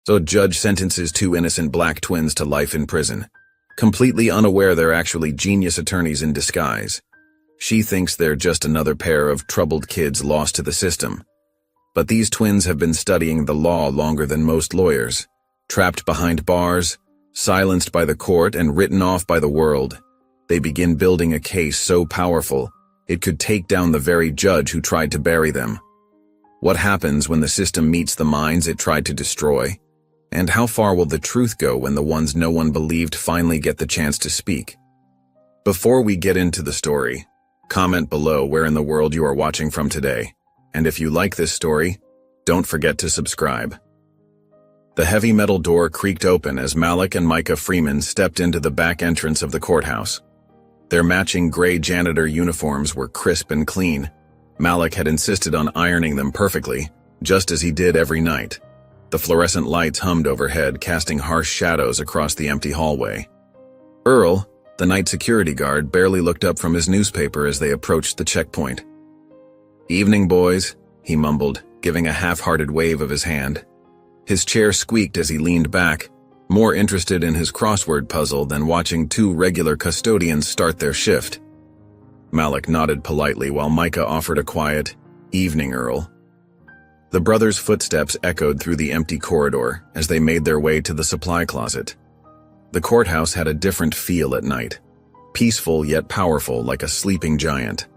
So a judge sentences two innocent black twins to life in prison, completely unaware they're actually genius attorneys in disguise. She thinks they're just another pair of troubled kids lost to the system. But these twins have been studying the law longer than most lawyers, trapped behind bars, silenced by the court, and written off by the world. They begin building a case so powerful, it could take down the very judge who tried to bury them. What happens when the system meets the minds it tried to destroy? And how far will the truth go when the ones no one believed finally get the chance to speak? Before we get into the story, comment below where in the world you are watching from today. And if you like this story, don't forget to subscribe. The heavy metal door creaked open as Malik and Micah Freeman stepped into the back entrance of the courthouse. Their matching gray janitor uniforms were crisp and clean. Malik had insisted on ironing them perfectly, just as he did every night. The fluorescent lights hummed overhead, casting harsh shadows across the empty hallway. Earl, the night security guard, barely looked up from his newspaper as they approached the checkpoint. "Evening, boys," he mumbled, giving a half-hearted wave of his hand. His chair squeaked as he leaned back, more interested in his crossword puzzle than watching two regular custodians start their shift. Malik nodded politely while Micah offered a quiet, "Evening, Earl." The brothers' footsteps echoed through the empty corridor as they made their way to the supply closet. The courthouse had a different feel at night, peaceful yet powerful like a sleeping giant.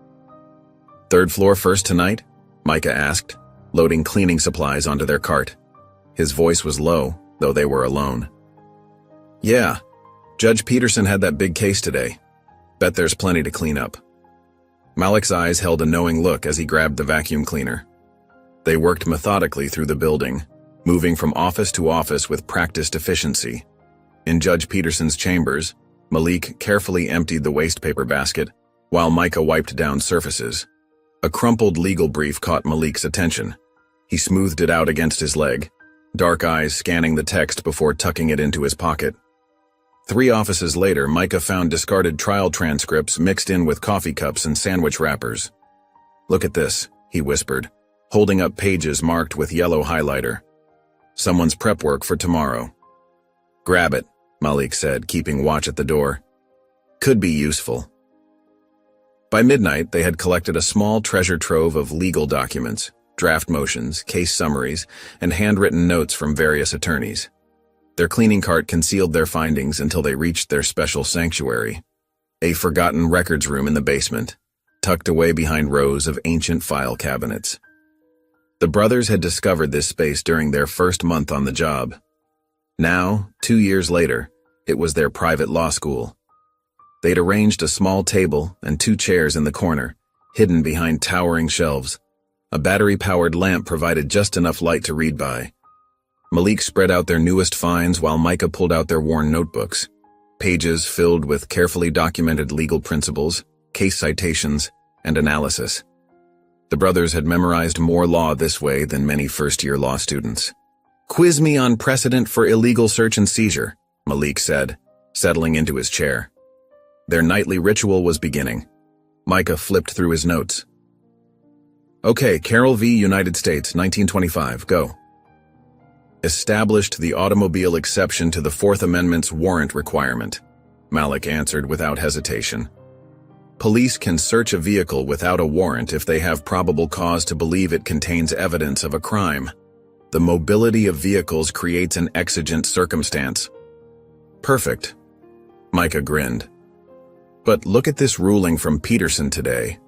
"Third floor first tonight?" Micah asked, loading cleaning supplies onto their cart. His voice was low, though they were alone. "Yeah, Judge Peterson had that big case today. Bet there's plenty to clean up." Malik's eyes held a knowing look as he grabbed the vacuum cleaner. They worked methodically through the building, moving from office to office with practiced efficiency. In Judge Peterson's chambers, Malik carefully emptied the waste paper basket, while Micah wiped down surfaces. A crumpled legal brief caught Malik's attention. He smoothed it out against his leg, dark eyes scanning the text before tucking it into his pocket. 3 offices later, Micah found discarded trial transcripts mixed in with coffee cups and sandwich wrappers. "Look at this," he whispered, holding up pages marked with yellow highlighter. "Someone's prep work for tomorrow." "Grab it," Malik said, keeping watch at the door. "Could be useful." By midnight, they had collected a small treasure trove of legal documents, draft motions, case summaries, and handwritten notes from various attorneys. Their cleaning cart concealed their findings until they reached their special sanctuary, a forgotten records room in the basement, tucked away behind rows of ancient file cabinets. The brothers had discovered this space during their first month on the job. Now, 2 years later, it was their private law school. They'd arranged a small table and 2 chairs in the corner, hidden behind towering shelves. A battery-powered lamp provided just enough light to read by. Malik spread out their newest finds while Micah pulled out their worn notebooks, pages filled with carefully documented legal principles, case citations, and analysis. The brothers had memorized more law this way than many first-year law students. "Quiz me on precedent for illegal search and seizure," Malik said, settling into his chair. Their nightly ritual was beginning. Micah flipped through his notes. "Okay, Carroll v. United States, 1925, go." "Established the automobile exception to the Fourth Amendment's warrant requirement," Malik answered without hesitation. "Police can search a vehicle without a warrant if they have probable cause to believe it contains evidence of a crime. The mobility of vehicles creates an exigent circumstance." "Perfect," Micah grinned. "But look at this ruling from Peterson today."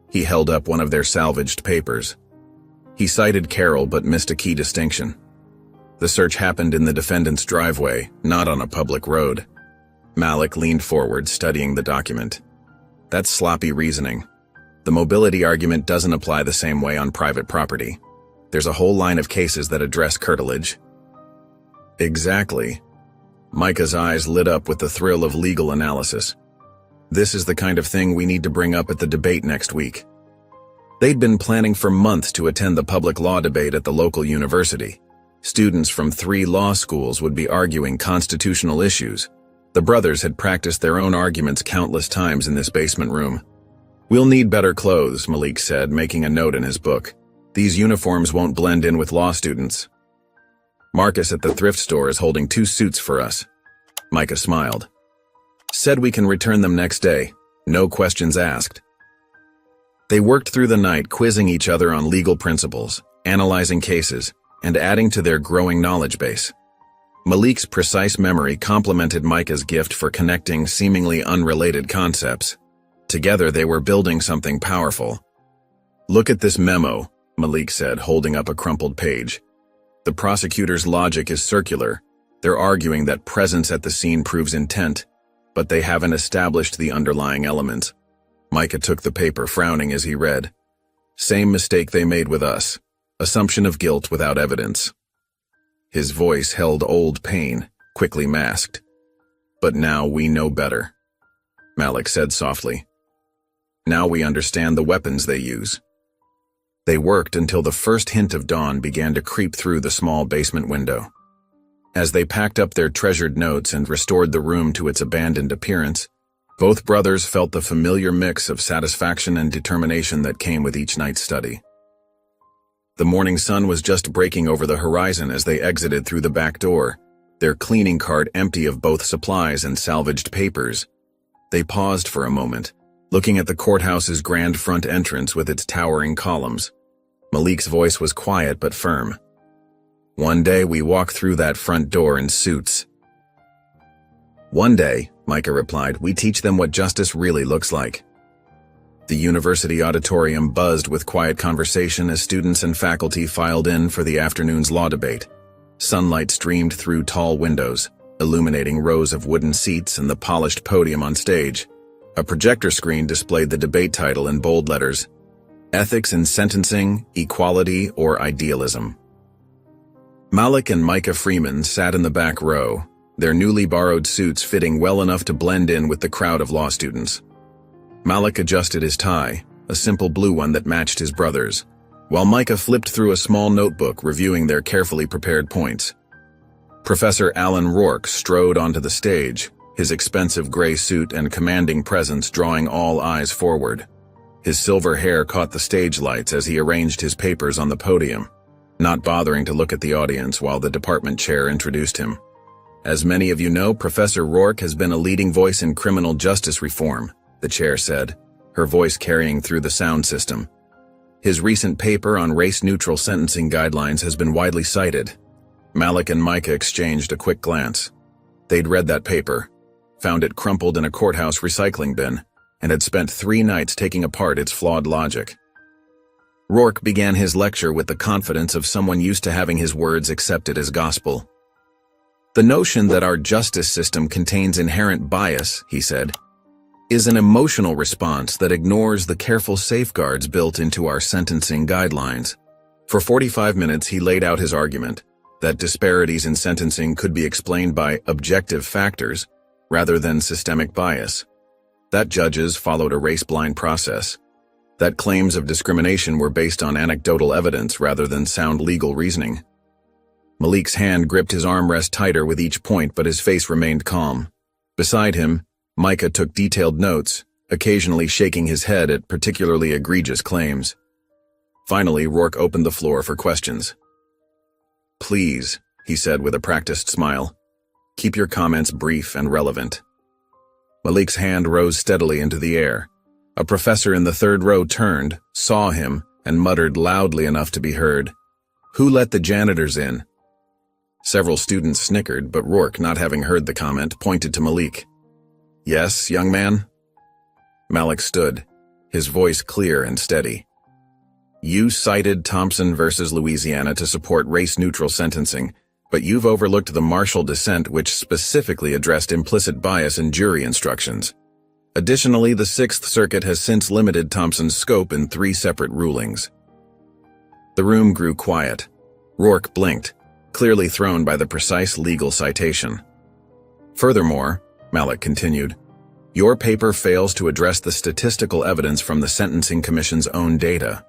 He held up one of their salvaged papers. He cited Carroll but missed a key distinction. The search happened in the defendant's driveway, not on a public road. Malik leaned forward, studying the document. "That's sloppy reasoning. The mobility argument doesn't apply the same way on private property. There's a whole line of cases that address curtilage." "Exactly." Micah's eyes lit up with the thrill of legal analysis. "This is the kind of thing we need to bring up at the debate next week." They'd been planning for months to attend the public law debate at the local university. Students from 3 law schools would be arguing constitutional issues. The brothers had practiced their own arguments countless times in this basement room. "We'll need better clothes," Malik said, making a note in his book. "These uniforms won't blend in with law students." Marcus at the thrift store is holding 2 suits for us. Micah smiled. Said we can return them next day. No questions asked. They worked through the night quizzing each other on legal principles, analyzing cases, and adding to their growing knowledge base. Malik's precise memory complemented Micah's gift for connecting seemingly unrelated concepts. Together they were building something powerful. Look at this memo, Malik said, holding up a crumpled page. The prosecutor's logic is circular. They're arguing that presence at the scene proves intent, but they haven't established the underlying elements. Micah took the paper, frowning as he read. Same mistake they made with us. Assumption of guilt without evidence. His voice held old pain, quickly masked. But now we know better, Malik said softly. Now we understand the weapons they use. They worked until the first hint of dawn began to creep through the small basement window. As they packed up their treasured notes and restored the room to its abandoned appearance, both brothers felt the familiar mix of satisfaction and determination that came with each night's study. The morning sun was just breaking over the horizon as they exited through the back door, their cleaning cart empty of both supplies and salvaged papers. They paused for a moment, looking at the courthouse's grand front entrance with its towering columns. Malik's voice was quiet but firm. One day we walk through that front door in suits. One day, Micah replied, we teach them what justice really looks like. The university auditorium buzzed with quiet conversation as students and faculty filed in for the afternoon's law debate. Sunlight streamed through tall windows, illuminating rows of wooden seats and the polished podium on stage. A projector screen displayed the debate title in bold letters, Ethics in Sentencing, Equality, or Idealism. Malik and Micah Freeman sat in the back row, their newly borrowed suits fitting well enough to blend in with the crowd of law students. Malik adjusted his tie, a simple blue one that matched his brother's, while Micah flipped through a small notebook reviewing their carefully prepared points. Professor Alan Rourke strode onto the stage, his expensive gray suit and commanding presence drawing all eyes forward. His silver hair caught the stage lights as he arranged his papers on the podium, not bothering to look at the audience while the department chair introduced him. As many of you know, Professor Rourke has been a leading voice in criminal justice reform, the chair said, her voice carrying through the sound system. His recent paper on race-neutral sentencing guidelines has been widely cited. Malik and Micah exchanged a quick glance. They'd read that paper, found it crumpled in a courthouse recycling bin, and had spent 3 nights taking apart its flawed logic. Rourke began his lecture with the confidence of someone used to having his words accepted as gospel. The notion that our justice system contains inherent bias, he said, is an emotional response that ignores the careful safeguards built into our sentencing guidelines. For 45 minutes he laid out his argument, that disparities in sentencing could be explained by objective factors rather than systemic bias, that judges followed a race-blind process, that claims of discrimination were based on anecdotal evidence rather than sound legal reasoning. Malik's hand gripped his armrest tighter with each point, but his face remained calm. Beside him, Micah took detailed notes, occasionally shaking his head at particularly egregious claims. Finally, Rourke opened the floor for questions. Please, he said with a practiced smile, keep your comments brief and relevant. Malik's hand rose steadily into the air. A professor in the third row turned, saw him, and muttered loudly enough to be heard, "Who let the janitors in?" Several students snickered, but Rourke, not having heard the comment, pointed to Malik. "Yes, young man?" Malik stood, his voice clear and steady. "You cited Thompson versus Louisiana to support race-neutral sentencing, but you've overlooked the Marshall dissent which specifically addressed implicit bias in jury instructions. Additionally, the Sixth Circuit has since limited Thompson's scope in 3 separate rulings." The room grew quiet. Rourke blinked, clearly thrown by the precise legal citation. "Furthermore," Malik continued, "your paper fails to address the statistical evidence from the Sentencing Commission's own data.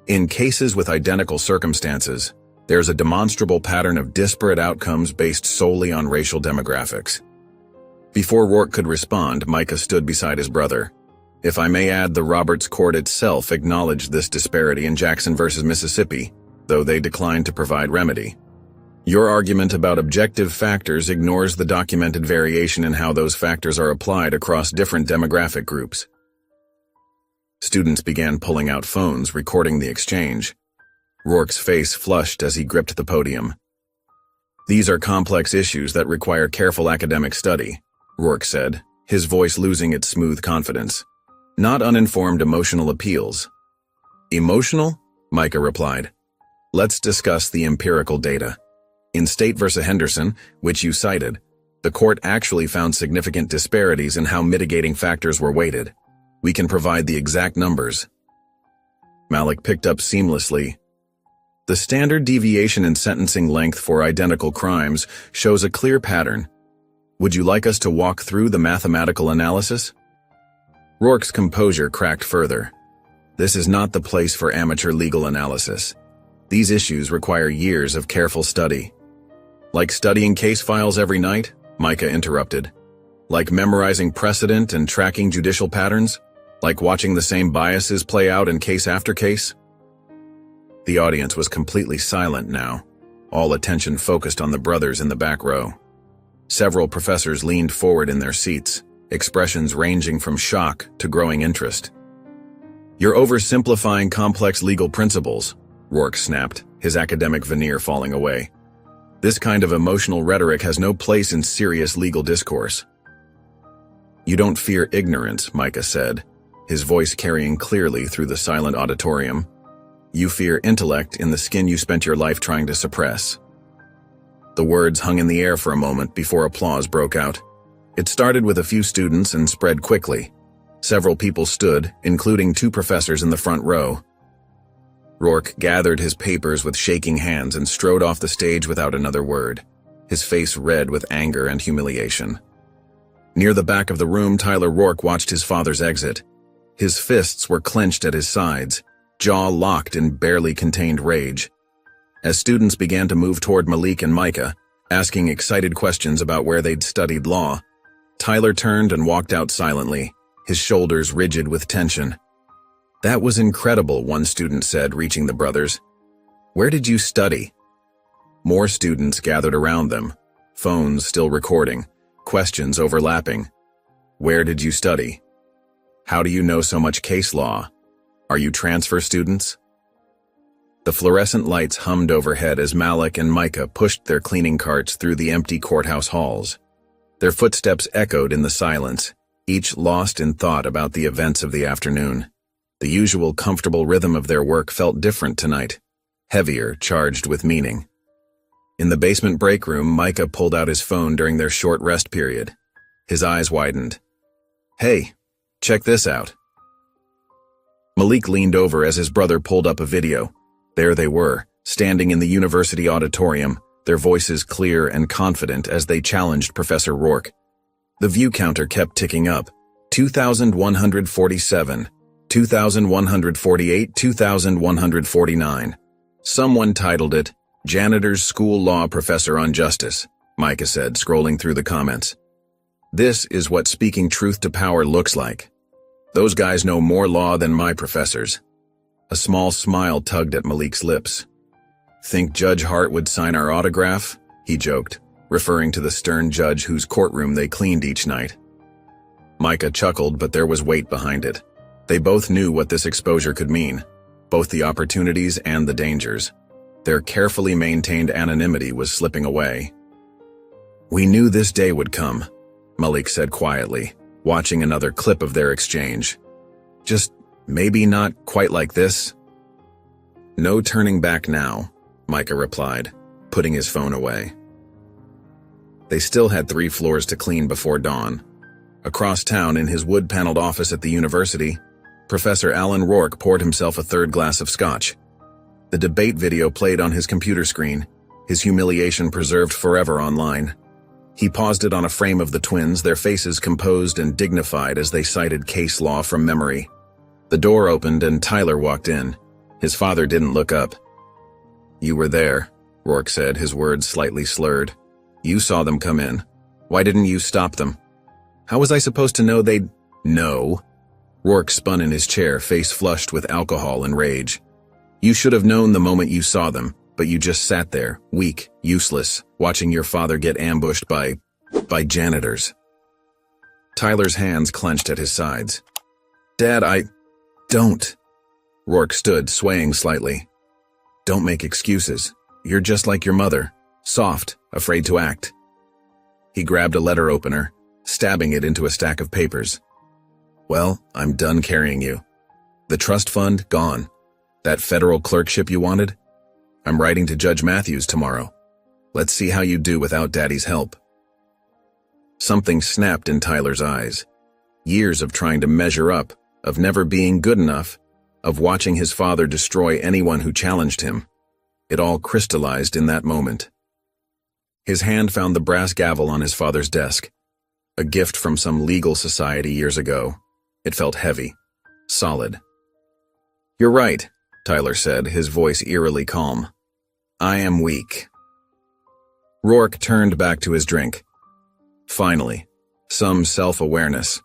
In cases with identical circumstances, there's a demonstrable pattern of disparate outcomes based solely on racial demographics." Before Rourke could respond, Micah stood beside his brother. "If I may add, the Roberts Court itself acknowledged this disparity in Jackson versus Mississippi, though they declined to provide remedy." Your argument about objective factors ignores the documented variation in how those factors are applied across different demographic groups. Students began pulling out phones, recording the exchange. Rourke's face flushed as he gripped the podium. These are complex issues that require careful academic study, Rourke said, his voice losing its smooth confidence. Not uninformed emotional appeals. Emotional? Micah replied. Let's discuss the empirical data. In State v. Henderson, which you cited, the court actually found significant disparities in how mitigating factors were weighted. We can provide the exact numbers. Malik picked up seamlessly. The standard deviation in sentencing length for identical crimes shows a clear pattern. Would you like us to walk through the mathematical analysis? Rourke's composure cracked further. This is not the place for amateur legal analysis. These issues require years of careful study. Like studying case files every night? Micah interrupted. Like memorizing precedent and tracking judicial patterns? Like watching the same biases play out in case after case? The audience was completely silent now, all attention focused on the brothers in the back row. Several professors leaned forward in their seats, expressions ranging from shock to growing interest. You're oversimplifying complex legal principles, Rourke snapped, his academic veneer falling away. This kind of emotional rhetoric has no place in serious legal discourse. You don't fear ignorance, Micah said, his voice carrying clearly through the silent auditorium. You fear intellect in the skin you spent your life trying to suppress. The words hung in the air for a moment before applause broke out. It started with a few students and spread quickly. Several people stood, including 2 professors in the front row. Rourke gathered his papers with shaking hands and strode off the stage without another word, his face red with anger and humiliation. Near the back of the room, Tyler Rourke watched his father's exit. His fists were clenched at his sides, jaw locked in barely contained rage. As students began to move toward Malik and Micah, asking excited questions about where they'd studied law, Tyler turned and walked out silently, his shoulders rigid with tension. That was incredible, one student said, reaching the brothers. Where did you study? More students gathered around them, phones still recording, questions overlapping. Where did you study? How do you know so much case law? Are you transfer students? The fluorescent lights hummed overhead as Malik and Micah pushed their cleaning carts through the empty courthouse halls. Their footsteps echoed in the silence, each lost in thought about the events of the afternoon. The usual comfortable rhythm of their work felt different tonight, heavier, charged with meaning. In the basement break room, Micah pulled out his phone during their short rest period. His eyes widened. Hey, check this out. Malik leaned over as his brother pulled up a video. There they were, standing in the university auditorium, their voices clear and confident as they challenged Professor Rourke. The view counter kept ticking up. 2,147, 2,148, 2,149. Someone titled it, Janitor's School Law Professor on Justice, Micah said, scrolling through the comments. This is what speaking truth to power looks like. Those guys know more law than my professors. A small smile tugged at Malik's lips. Think Judge Hart would sign our autograph? He joked, referring to the stern judge whose courtroom they cleaned each night. Micah chuckled, but there was weight behind it. They both knew what this exposure could mean, both the opportunities and the dangers. Their carefully maintained anonymity was slipping away. We knew this day would come, Malik said quietly, watching another clip of their exchange. Just maybe not quite like this. No turning back now, Micah replied, putting his phone away. They still had 3 floors to clean before dawn. Across town in his wood-paneled office at the university, Professor Alan Rourke poured himself a 3rd glass of scotch. The debate video played on his computer screen, his humiliation preserved forever online. He paused it on a frame of the twins, their faces composed and dignified as they cited case law from memory. The door opened and Tyler walked in. His father didn't look up. You were there, Rourke said, his words slightly slurred. You saw them come in. Why didn't you stop them? How was I supposed to know they'd— No. Rourke spun in his chair, face flushed with alcohol and rage. You should have known the moment you saw them. but you just sat there, weak, useless, watching your father get ambushed by janitors. Tyler's hands clenched at his sides. Dad, don't. Rourke stood, swaying slightly. Don't make excuses. You're just like your mother, soft, afraid to act. He grabbed a letter opener, stabbing it into a stack of papers. Well, I'm done carrying you. The trust fund, gone. That federal clerkship you wanted? I'm writing to Judge Matthews tomorrow. Let's see how you do without Daddy's help. Something snapped in Tyler's eyes. Years of trying to measure up, of never being good enough, of watching his father destroy anyone who challenged him. It all crystallized in that moment. His hand found the brass gavel on his father's desk, a gift from some legal society years ago. It felt heavy, solid. You're right, Tyler said, his voice eerily calm. I am weak. Rourke turned back to his drink. Finally, some self-awareness.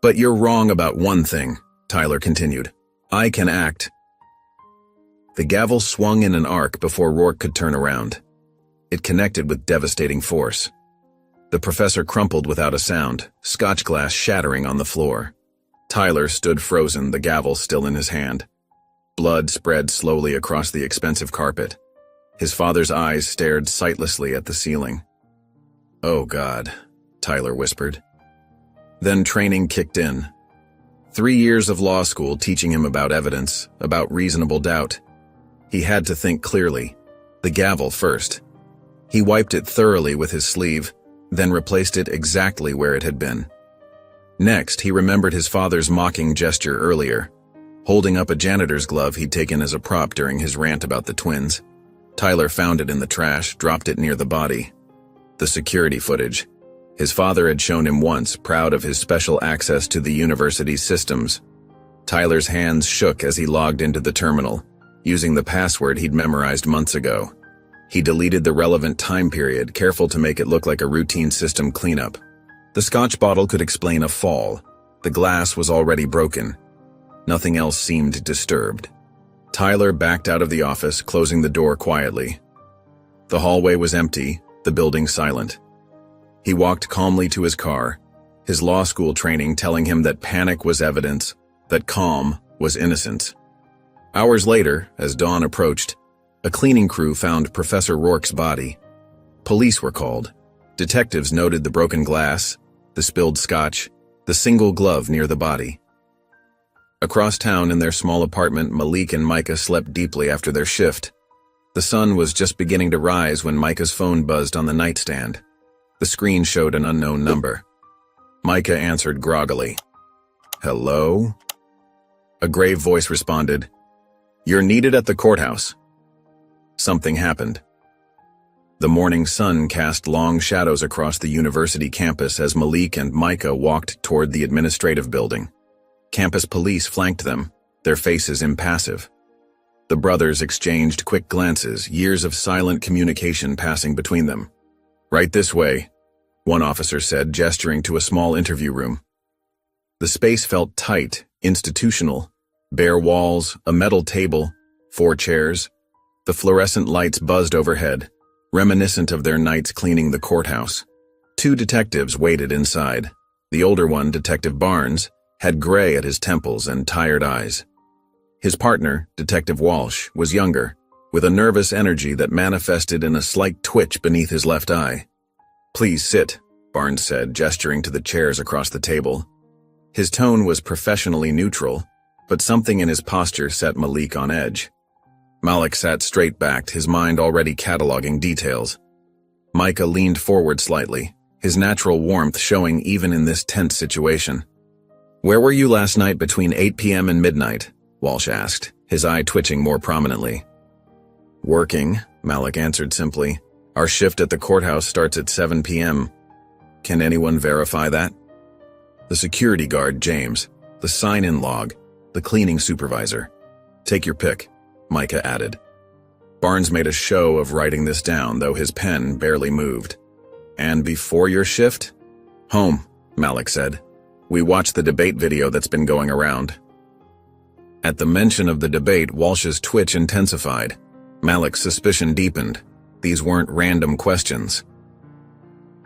But you're wrong about one thing, Tyler continued. I can act. The gavel swung in an arc before Rourke could turn around. It connected with devastating force. The professor crumpled without a sound, scotch glass shattering on the floor. Tyler stood frozen, the gavel still in his hand. Blood spread slowly across the expensive carpet. His father's eyes stared sightlessly at the ceiling. Oh God, Tyler whispered. Then training kicked in. 3 years of law school teaching him about evidence, about reasonable doubt. He had to think clearly. The gavel first. He wiped it thoroughly with his sleeve, then replaced it exactly where it had been. Next, he remembered his father's mocking gesture earlier, holding up a janitor's glove he'd taken as a prop during his rant about the twins. Tyler found it in the trash, dropped it near the body. The security footage. His father had shown him once, proud of his special access to the university's systems. Tyler's hands shook as he logged into the terminal, using the password he'd memorized months ago. He deleted the relevant time period, careful to make it look like a routine system cleanup. The scotch bottle could explain a fall. The glass was already broken. Nothing else seemed disturbed. Tyler backed out of the office, closing the door quietly. The hallway was empty, the building silent. He walked calmly to his car, his law school training telling him that panic was evidence, that calm was innocence. Hours later, as dawn approached, a cleaning crew found Professor Rourke's body. Police were called. Detectives noted the broken glass, the spilled scotch, the single glove near the body. Across town in their small apartment, Malik and Micah slept deeply after their shift. The sun was just beginning to rise when Micah's phone buzzed on the nightstand. The screen showed an unknown number. Micah answered groggily. Hello? A grave voice responded, You're needed at the courthouse. Something happened. The morning sun cast long shadows across the university campus as Malik and Micah walked toward the administrative building. Campus police flanked them, their faces impassive. The brothers exchanged quick glances, years of silent communication passing between them. Right this way, one officer said, gesturing to a small interview room. The space felt tight, institutional. Bare walls, a metal table, 4 chairs. The fluorescent lights buzzed overhead, reminiscent of their nights cleaning the courthouse. 2 detectives waited inside. The older one, Detective Barnes, had gray at his temples and tired eyes. His partner, Detective Walsh, was younger, with a nervous energy that manifested in a slight twitch beneath his left eye. Please sit, Barnes said, gesturing to the chairs across the table. His tone was professionally neutral, but something in his posture set Malik on edge. Malik sat straight-backed, his mind already cataloging details. Micah leaned forward slightly, his natural warmth showing even in this tense situation. Where were you last night between 8 p.m. and midnight? Walsh asked, his eye twitching more prominently. Working, Malik answered simply. Our shift at the courthouse starts at 7 p.m. Can anyone verify that? The security guard, James, the sign-in log, the cleaning supervisor. Take your pick, Micah added. Barnes made a show of writing this down, though his pen barely moved. And before your shift? Home, Malik said. We watched the debate video that's been going around. At the mention of the debate, Walsh's twitch intensified. Malik's suspicion deepened. These weren't random questions.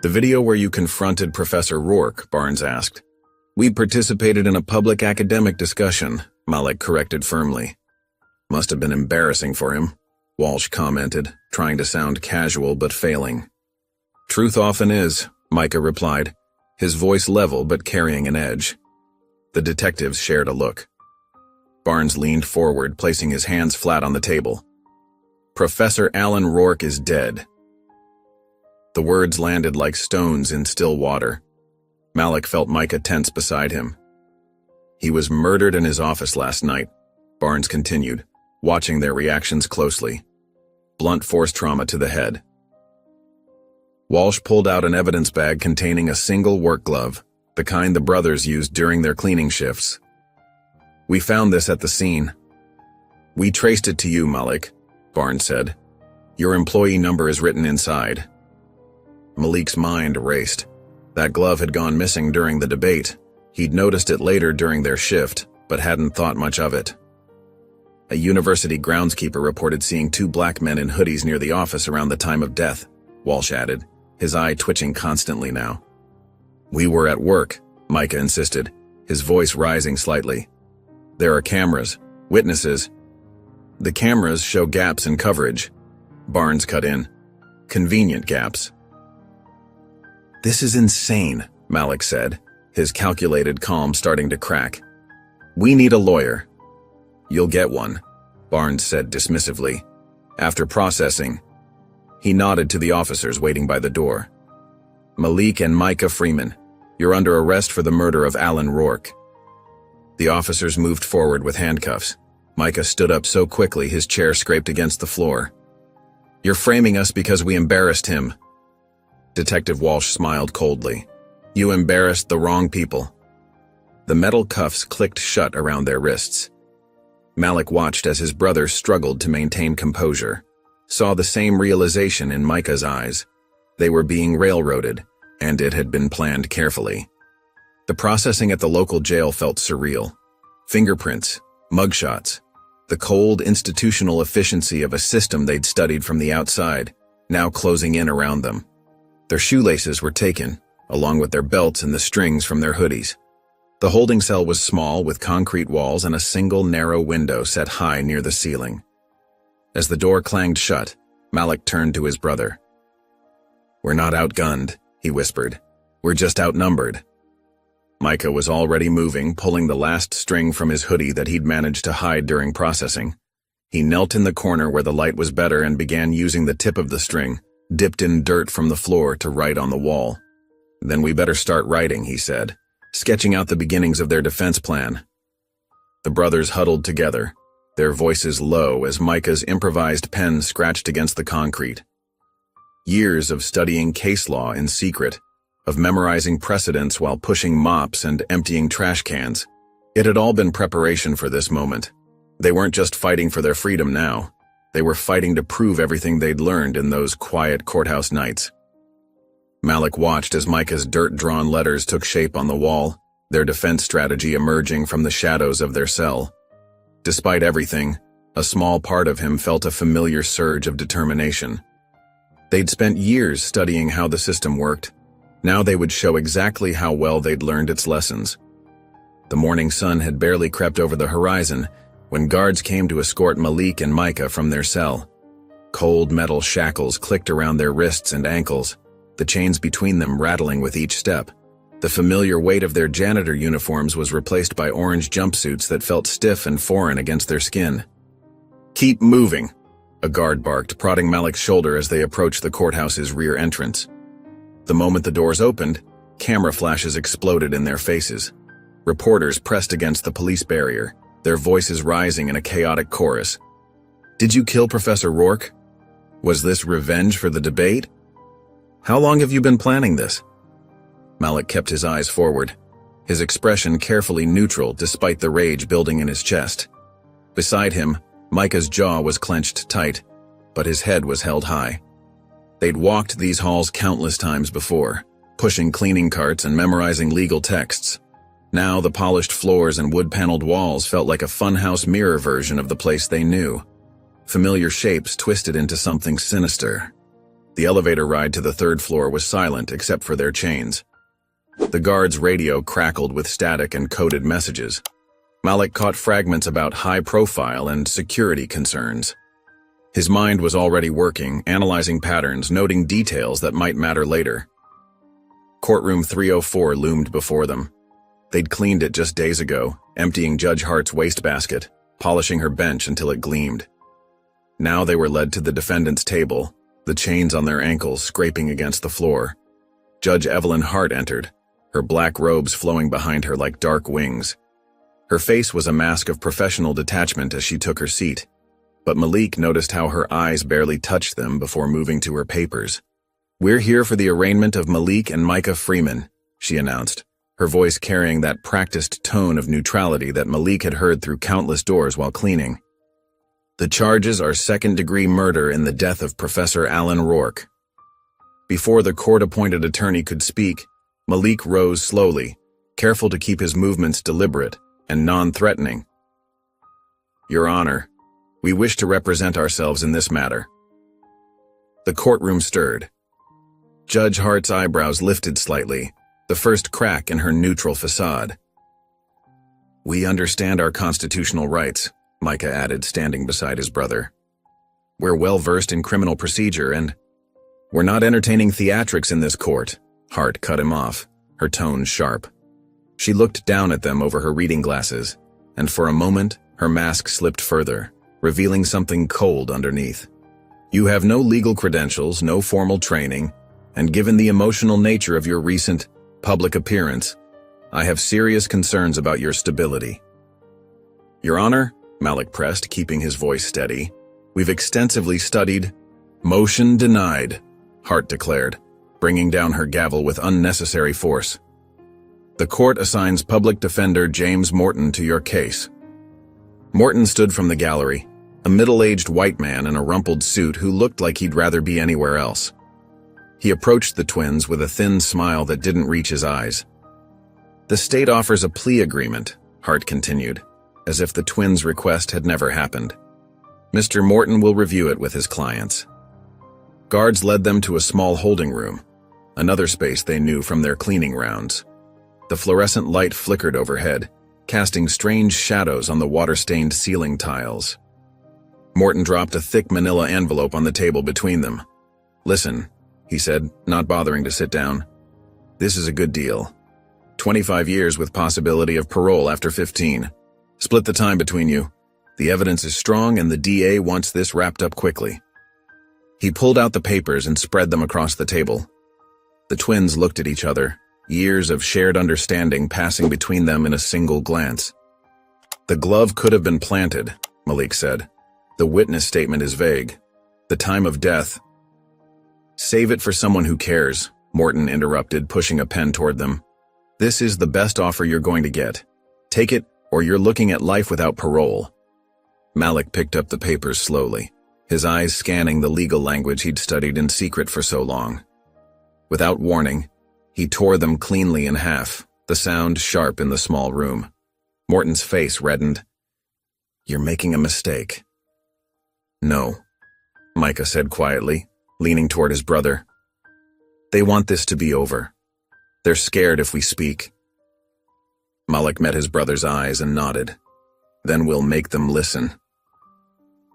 "The video where you confronted Professor Rourke," Barnes asked. "We participated in a public academic discussion," Malik corrected firmly. "Must have been embarrassing for him," Walsh commented, trying to sound casual but failing. "Truth often is," Micah replied, his voice level but carrying an edge. The detectives shared a look. Barnes leaned forward, placing his hands flat on the table. "Professor Alan Rourke is dead." The words landed like stones in still water. Malik felt Micah tense beside him. "He was murdered in his office last night," Barnes continued, watching their reactions closely. "Blunt force trauma to the head." Walsh pulled out an evidence bag containing a single work glove, the kind the brothers used during their cleaning shifts. "We found this at the scene." "We traced it to you, Malik," Barnes said. "Your employee number is written inside." Malik's mind raced. That glove had gone missing during the debate. He'd noticed it later during their shift, but hadn't thought much of it. A university groundskeeper reported seeing two black men in hoodies near the office around the time of death, Walsh added, his eye twitching constantly now. "We were at work," Micah insisted, his voice rising slightly. "There are cameras, witnesses." "The cameras show gaps in coverage," Barnes cut in. "Convenient gaps." "This is insane," Malik said, his calculated calm starting to crack. "We need a lawyer." "You'll get one," Barnes said dismissively. "After processing." He nodded to the officers waiting by the door. "Malik and Micah Freeman, you're under arrest for the murder of Alan Rourke." The officers moved forward with handcuffs. Micah stood up so quickly his chair scraped against the floor. "You're framing us because we embarrassed him." Detective Walsh smiled coldly. "You embarrassed the wrong people." The metal cuffs clicked shut around their wrists. Malik watched as his brother struggled to maintain composure, saw the same realization in Micah's eyes. They were being railroaded, and it had been planned carefully. The processing at the local jail felt surreal. Fingerprints, mugshots, the cold institutional efficiency of a system they'd studied from the outside, now closing in around them. Their shoelaces were taken, along with their belts and the strings from their hoodies. The holding cell was small, with concrete walls and a single narrow window set high near the ceiling. As the door clanged shut, Malik turned to his brother. "We're not outgunned," he whispered. "We're just outnumbered." Micah was already moving, pulling the last string from his hoodie that he'd managed to hide during processing. He knelt in the corner where the light was better and began using the tip of the string, dipped in dirt from the floor, to write on the wall. "Then we better start writing," he said, sketching out the beginnings of their defense plan. The brothers huddled together, their voices low as Micah's improvised pen scratched against the concrete. Years of studying case law in secret, of memorizing precedents while pushing mops and emptying trash cans. It had all been preparation for this moment. They weren't just fighting for their freedom now. They were fighting to prove everything they'd learned in those quiet courthouse nights. Malik watched as Micah's dirt-drawn letters took shape on the wall, their defense strategy emerging from the shadows of their cell. Despite everything, a small part of him felt a familiar surge of determination. They'd spent years studying how the system worked. Now they would show exactly how well they'd learned its lessons. The morning sun had barely crept over the horizon when guards came to escort Malik and Micah from their cell. Cold metal shackles clicked around their wrists and ankles, the chains between them rattling with each step. The familiar weight of their janitor uniforms was replaced by orange jumpsuits that felt stiff and foreign against their skin. "Keep moving," a guard barked, prodding Malik's shoulder as they approached the courthouse's rear entrance. The moment the doors opened, camera flashes exploded in their faces. Reporters pressed against the police barrier, their voices rising in a chaotic chorus. "Did you kill Professor Rourke? Was this revenge for the debate? How long have you been planning this?" Malik kept his eyes forward, his expression carefully neutral despite the rage building in his chest. Beside him, Micah's jaw was clenched tight, but his head was held high. They'd walked these halls countless times before, pushing cleaning carts and memorizing legal texts. Now the polished floors and wood-paneled walls felt like a funhouse mirror version of the place they knew. familiar shapes twisted into something sinister. The elevator ride to the third floor was silent except for their chains. The guard's radio crackled with static and coded messages. Malik caught fragments about high profile and security concerns. His mind was already working, analyzing patterns, noting details that might matter later. Courtroom 304 loomed before them. They'd cleaned it just days ago, emptying Judge Hart's wastebasket, polishing her bench until it gleamed. Now they were led to the defendant's table, the chains on their ankles scraping against the floor. Judge Evelyn Hart entered, her black robes flowing behind her like dark wings. Her face was a mask of professional detachment as she took her seat, but Malik noticed how her eyes barely touched them before moving to her papers. "We're here for the arraignment of Malik and Micah Freeman," she announced, her voice carrying that practiced tone of neutrality that Malik had heard through countless doors while cleaning. "The charges are second-degree murder in the death of Professor Alan Rourke." Before the court-appointed attorney could speak, Malik rose slowly, careful to keep his movements deliberate and non-threatening. "Your Honor, we wish to represent ourselves in this matter." The courtroom stirred. Judge Hart's eyebrows lifted slightly, the first crack in her neutral facade. "We understand our constitutional rights," Micah added, standing beside his brother. "We're well-versed in criminal procedure and—" "We're not entertaining theatrics in this court," Hart cut him off, her tone sharp. She looked down at them over her reading glasses, and for a moment, her mask slipped further, revealing something cold underneath. "You have no legal credentials, no formal training, and given the emotional nature of your recent, public appearance, I have serious concerns about your stability." "Your Honor," Malik pressed, keeping his voice steady, "we've extensively studied—" "Motion denied," Hart declared, bringing down her gavel with unnecessary force. "The court assigns Public Defender James Morton to your case." Morton stood from the gallery, a middle-aged white man in a rumpled suit who looked like he'd rather be anywhere else. He approached the twins with a thin smile that didn't reach his eyes. "The state offers a plea agreement," Hart continued, as if the twins' request had never happened. "Mr. Morton will review it with his clients." Guards led them to a small holding room, another space they knew from their cleaning rounds. The fluorescent light flickered overhead, casting strange shadows on the water-stained ceiling tiles. Morton dropped a thick manila envelope on the table between them. "Listen," he said, not bothering to sit down. "This is a good deal. 25 years with possibility of parole after 15. Split the time between you. The evidence is strong and the DA wants this wrapped up quickly." He pulled out the papers and spread them across the table. The twins looked at each other, years of shared understanding passing between them in a single glance. "The glove could have been planted," Malik said. "The witness statement is vague. The time of death—" "Save it for someone who cares," Morton interrupted, pushing a pen toward them. "This is the best offer you're going to get. Take it, or you're looking at life without parole." Malik picked up the papers slowly, his eyes scanning the legal language he'd studied in secret for so long. Without warning, he tore them cleanly in half, the sound sharp in the small room. Morton's face reddened. "You're making a mistake." "No," Micah said quietly, leaning toward his brother. "They want this to be over. They're scared if we speak." Malik met his brother's eyes and nodded. "Then we'll make them listen."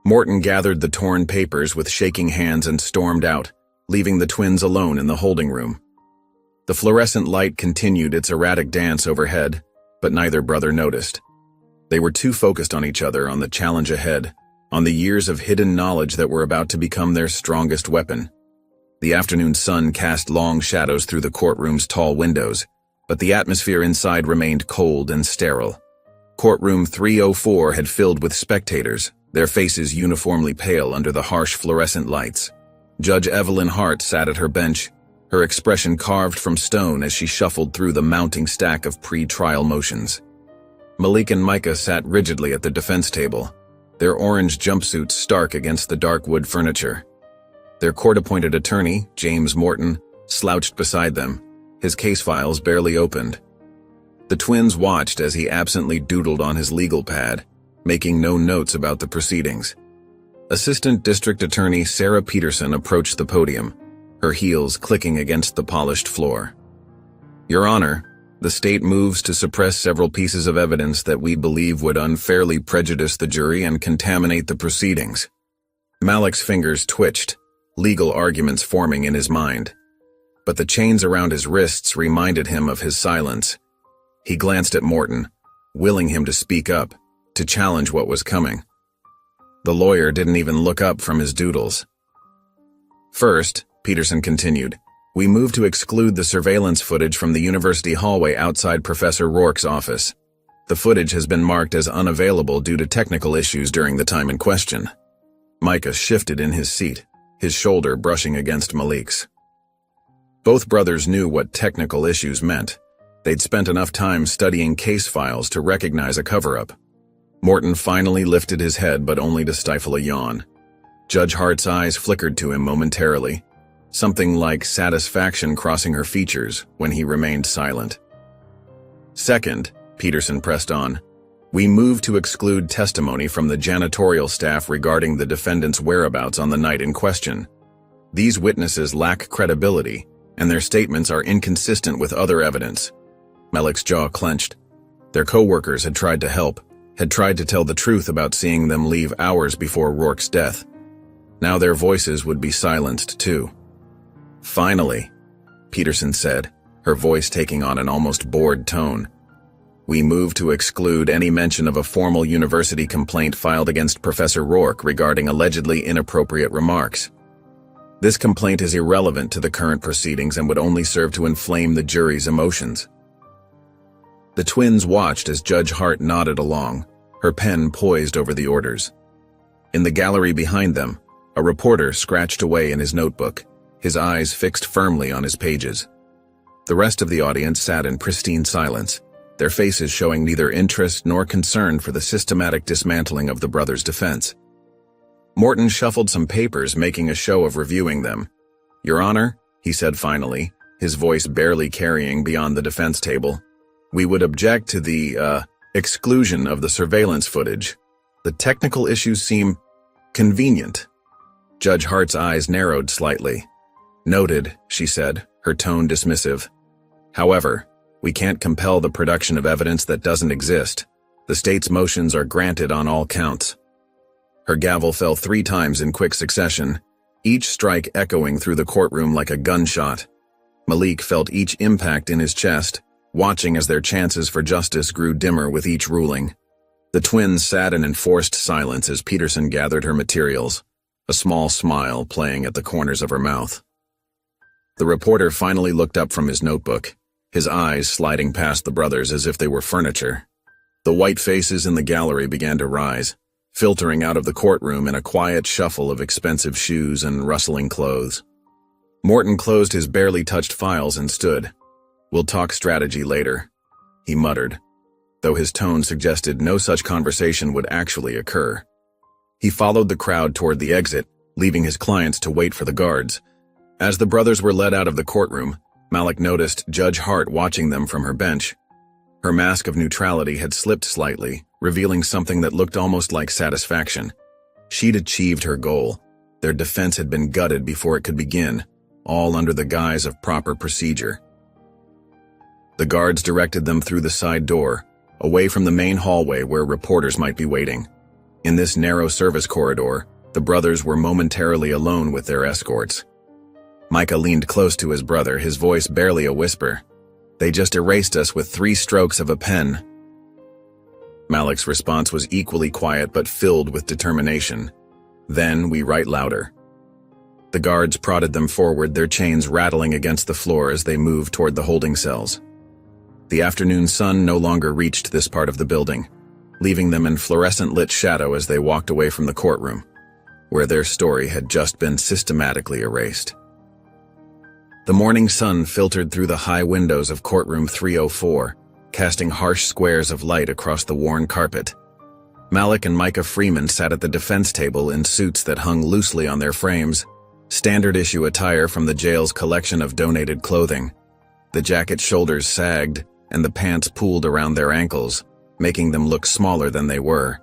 Morton gathered the torn papers with shaking hands and stormed out, leaving the twins alone in the holding room. The fluorescent light continued its erratic dance overhead, but neither brother noticed. They were too focused on each other, on the challenge ahead, on the years of hidden knowledge that were about to become their strongest weapon. The afternoon sun cast long shadows through the courtroom's tall windows, but the atmosphere inside remained cold and sterile. Courtroom 304 had filled with spectators, their faces uniformly pale under the harsh fluorescent lights. Judge Evelyn Hart sat at her bench, her expression carved from stone as she shuffled through the mounting stack of pre-trial motions. Malik and Micah sat rigidly at the defense table, their orange jumpsuits stark against the dark wood furniture. Their court-appointed attorney, James Morton, slouched beside them, his case files barely opened. The twins watched as he absently doodled on his legal pad, making no notes about the proceedings. Assistant District Attorney Sarah Peterson approached the podium, her heels clicking against the polished floor. Your Honor, the state moves to suppress several pieces of evidence that we believe would unfairly prejudice the jury and contaminate the proceedings. Malik's fingers twitched, legal arguments forming in his mind. But the chains around his wrists reminded him of his silence. He glanced at Morton, willing him to speak up, to challenge what was coming. The lawyer didn't even look up from his doodles. First, Peterson continued, we move to exclude the surveillance footage from the university hallway outside Professor Rourke's office. The footage has been marked as unavailable due to technical issues during the time in question. Micah shifted in his seat, his shoulder brushing against Malik's. Both brothers knew what technical issues meant. They'd spent enough time studying case files to recognize a cover-up. Morton finally lifted his head, but only to stifle a yawn. Judge Hart's eyes flickered to him momentarily, something like satisfaction crossing her features when he remained silent. Second, Peterson pressed on, we move to exclude testimony from the janitorial staff regarding the defendant's whereabouts on the night in question. These witnesses lack credibility, and their statements are inconsistent with other evidence. Malik's jaw clenched. Their co-workers had tried to help, had tried to tell the truth about seeing them leave hours before Rourke's death. Now their voices would be silenced too. Finally, Peterson said, her voice taking on an almost bored tone, we move to exclude any mention of a formal university complaint filed against Professor Rourke regarding allegedly inappropriate remarks. This complaint is irrelevant to the current proceedings and would only serve to inflame the jury's emotions. The twins watched as Judge Hart nodded along, her pen poised over the orders. In the gallery behind them, a reporter scratched away in his notebook, his eyes fixed firmly on his pages. The rest of the audience sat in pristine silence, their faces showing neither interest nor concern for the systematic dismantling of the brothers' defense. Morton shuffled some papers, making a show of reviewing them. Your Honor, he said finally, his voice barely carrying beyond the defense table, we would object to the, exclusion of the surveillance footage. The technical issues seem convenient. Judge Hart's eyes narrowed slightly. Noted, she said, her tone dismissive. However, we can't compel the production of evidence that doesn't exist. The state's motions are granted on all counts. Her gavel fell 3 times in quick succession, each strike echoing through the courtroom like a gunshot. Malik felt each impact in his chest, watching as their chances for justice grew dimmer with each ruling. The twins sat in enforced silence as Peterson gathered her materials, a small smile playing at the corners of her mouth. The reporter finally looked up from his notebook, his eyes sliding past the brothers as if they were furniture. The white faces in the gallery began to rise, filtering out of the courtroom in a quiet shuffle of expensive shoes and rustling clothes. Morton closed his barely touched files and stood. We'll talk strategy later, he muttered, though his tone suggested no such conversation would actually occur. He followed the crowd toward the exit, leaving his clients to wait for the guards. As the brothers were led out of the courtroom, Malik noticed Judge Hart watching them from her bench. Her mask of neutrality had slipped slightly, revealing something that looked almost like satisfaction. She'd achieved her goal. Their defense had been gutted before it could begin, all under the guise of proper procedure. The guards directed them through the side door, away from the main hallway where reporters might be waiting. In this narrow service corridor, the brothers were momentarily alone with their escorts. Micah leaned close to his brother, his voice barely a whisper. They just erased us with 3 strokes of a pen. Malik's response was equally quiet but filled with determination. Then we write louder. The guards prodded them forward, their chains rattling against the floor as they moved toward the holding cells. The afternoon sun no longer reached this part of the building, leaving them in fluorescent-lit shadow as they walked away from the courtroom, where their story had just been systematically erased. The morning sun filtered through the high windows of courtroom 304, casting harsh squares of light across the worn carpet. Malik and Micah Freeman sat at the defense table in suits that hung loosely on their frames, standard-issue attire from the jail's collection of donated clothing. The jacket's shoulders sagged, and the pants pooled around their ankles, making them look smaller than they were.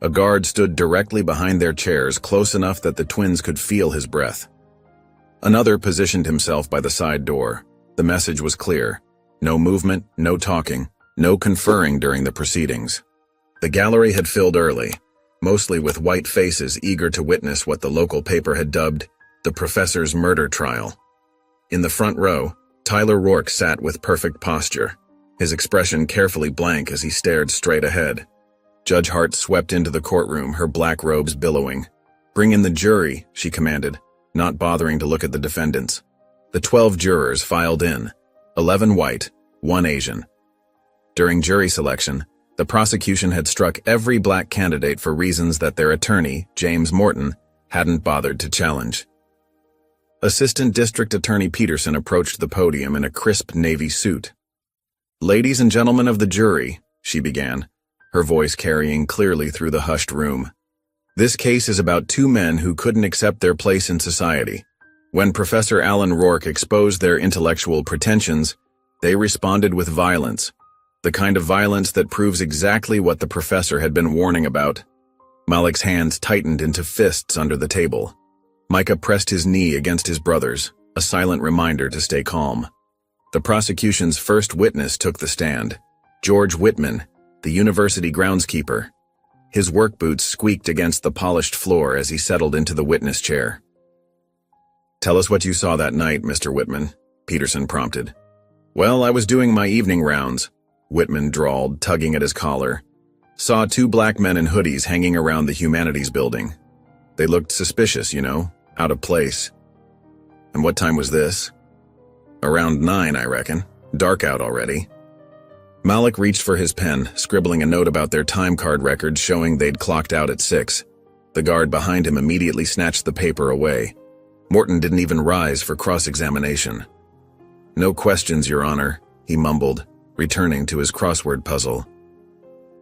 A guard stood directly behind their chairs, close enough that the twins could feel his breath. Another positioned himself by the side door. The message was clear. No movement, no talking, no conferring during the proceedings. The gallery had filled early, mostly with white faces eager to witness what the local paper had dubbed the professor's murder trial. In the front row, Tyler Rourke sat with perfect posture, his expression carefully blank as he stared straight ahead. Judge Hart swept into the courtroom, her black robes billowing. "Bring in the jury," she commanded, not bothering to look at the defendants. The 12 jurors filed in, 11 white, 1 Asian. During jury selection, the prosecution had struck every black candidate for reasons that their attorney, James Morton, hadn't bothered to challenge. Assistant District Attorney Peterson approached the podium in a crisp navy suit. "Ladies and gentlemen of the jury," she began, her voice carrying clearly through the hushed room. "This case is about 2 men who couldn't accept their place in society. When Professor Alan Rourke exposed their intellectual pretensions, they responded with violence, the kind of violence that proves exactly what the professor had been warning about." Malik's hands tightened into fists under the table. Micah pressed his knee against his brother's, a silent reminder to stay calm. The prosecution's first witness took the stand, George Whitman, the university groundskeeper. His work boots squeaked against the polished floor as he settled into the witness chair. "Tell us what you saw that night, Mr. Whitman," Peterson prompted. "Well, I was doing my evening rounds," Whitman drawled, tugging at his collar. "Saw 2 black men in hoodies hanging around the humanities building. They looked suspicious, out of place." "And what time was this?" "Around 9, I reckon. Dark out already." Malik reached for his pen, scribbling a note about their time card records showing they'd clocked out at 6. The guard behind him immediately snatched the paper away. Morton didn't even rise for cross-examination. "No questions, Your Honor," he mumbled, returning to his crossword puzzle.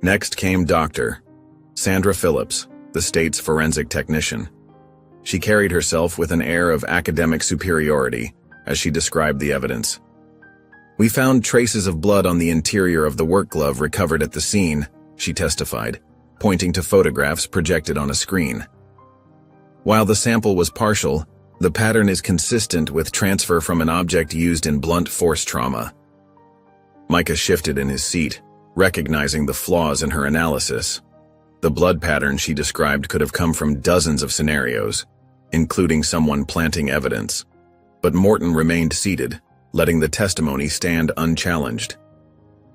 Next came Dr. Sandra Phillips, the state's forensic technician. She carried herself with an air of academic superiority as she described the evidence. "We found traces of blood on the interior of the work glove recovered at the scene," she testified, pointing to photographs projected on a screen. "While the sample was partial, the pattern is consistent with transfer from an object used in blunt force trauma." Micah shifted in his seat, recognizing the flaws in her analysis. The blood pattern she described could have come from dozens of scenarios, including someone planting evidence. But Morton remained seated, letting the testimony stand unchallenged.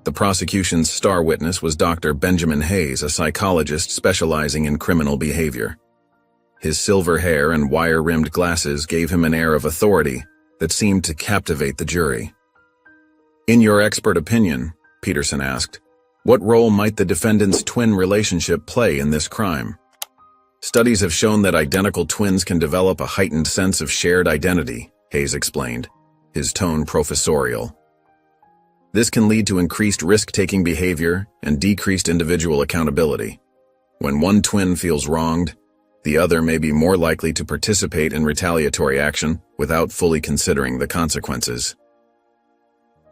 The prosecution's star witness was Dr. Benjamin Hayes, a psychologist specializing in criminal behavior. His silver hair and wire-rimmed glasses gave him an air of authority that seemed to captivate the jury. "In your expert opinion," Peterson asked, "what role might the defendant's twin relationship play in this crime?" "Studies have shown that identical twins can develop a heightened sense of shared identity," Hayes explained, his tone professorial. "This can lead to increased risk-taking behavior and decreased individual accountability. When one twin feels wronged, the other may be more likely to participate in retaliatory action without fully considering the consequences."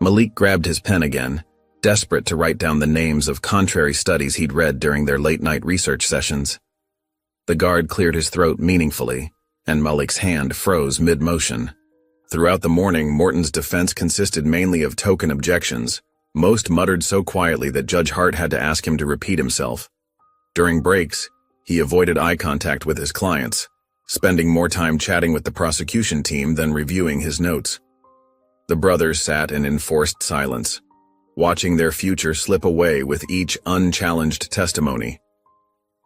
Malik grabbed his pen again, desperate to write down the names of contrary studies he'd read during their late-night research sessions. The guard cleared his throat meaningfully, and Malik's hand froze mid-motion. Throughout the morning, Morton's defense consisted mainly of token objections, most muttered so quietly that Judge Hart had to ask him to repeat himself. During breaks, he avoided eye contact with his clients, spending more time chatting with the prosecution team than reviewing his notes. The brothers sat in enforced silence, watching their future slip away with each unchallenged testimony.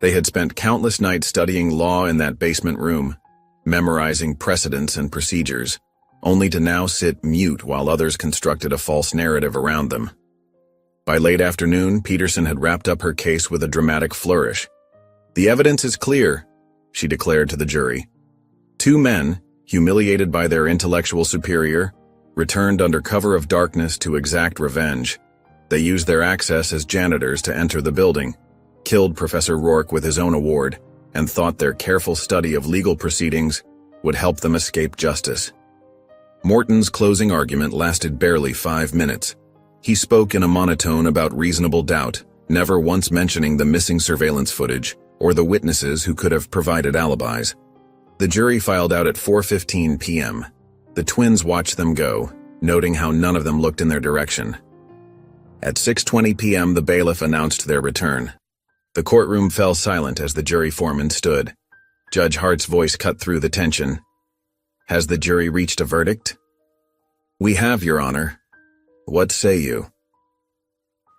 They had spent countless nights studying law in that basement room, memorizing precedents and procedures, only to now sit mute while others constructed a false narrative around them. By late afternoon, Peterson had wrapped up her case with a dramatic flourish. "The evidence is clear," she declared to the jury. 2 men, humiliated by their intellectual superior, returned under cover of darkness to exact revenge. They used their access as janitors to enter the building, killed Professor Rourke with his own award, and thought their careful study of legal proceedings would help them escape justice. Morton's closing argument lasted barely 5 minutes. He spoke in a monotone about reasonable doubt, never once mentioning the missing surveillance footage or the witnesses who could have provided alibis. The jury filed out at 4:15 p.m. The twins watched them go, noting how none of them looked in their direction. At 6:20 p.m., the bailiff announced their return. The courtroom fell silent as the jury foreman stood. Judge Hart's voice cut through the tension. "Has the jury reached a verdict?" "We have, Your Honor." "What say you?"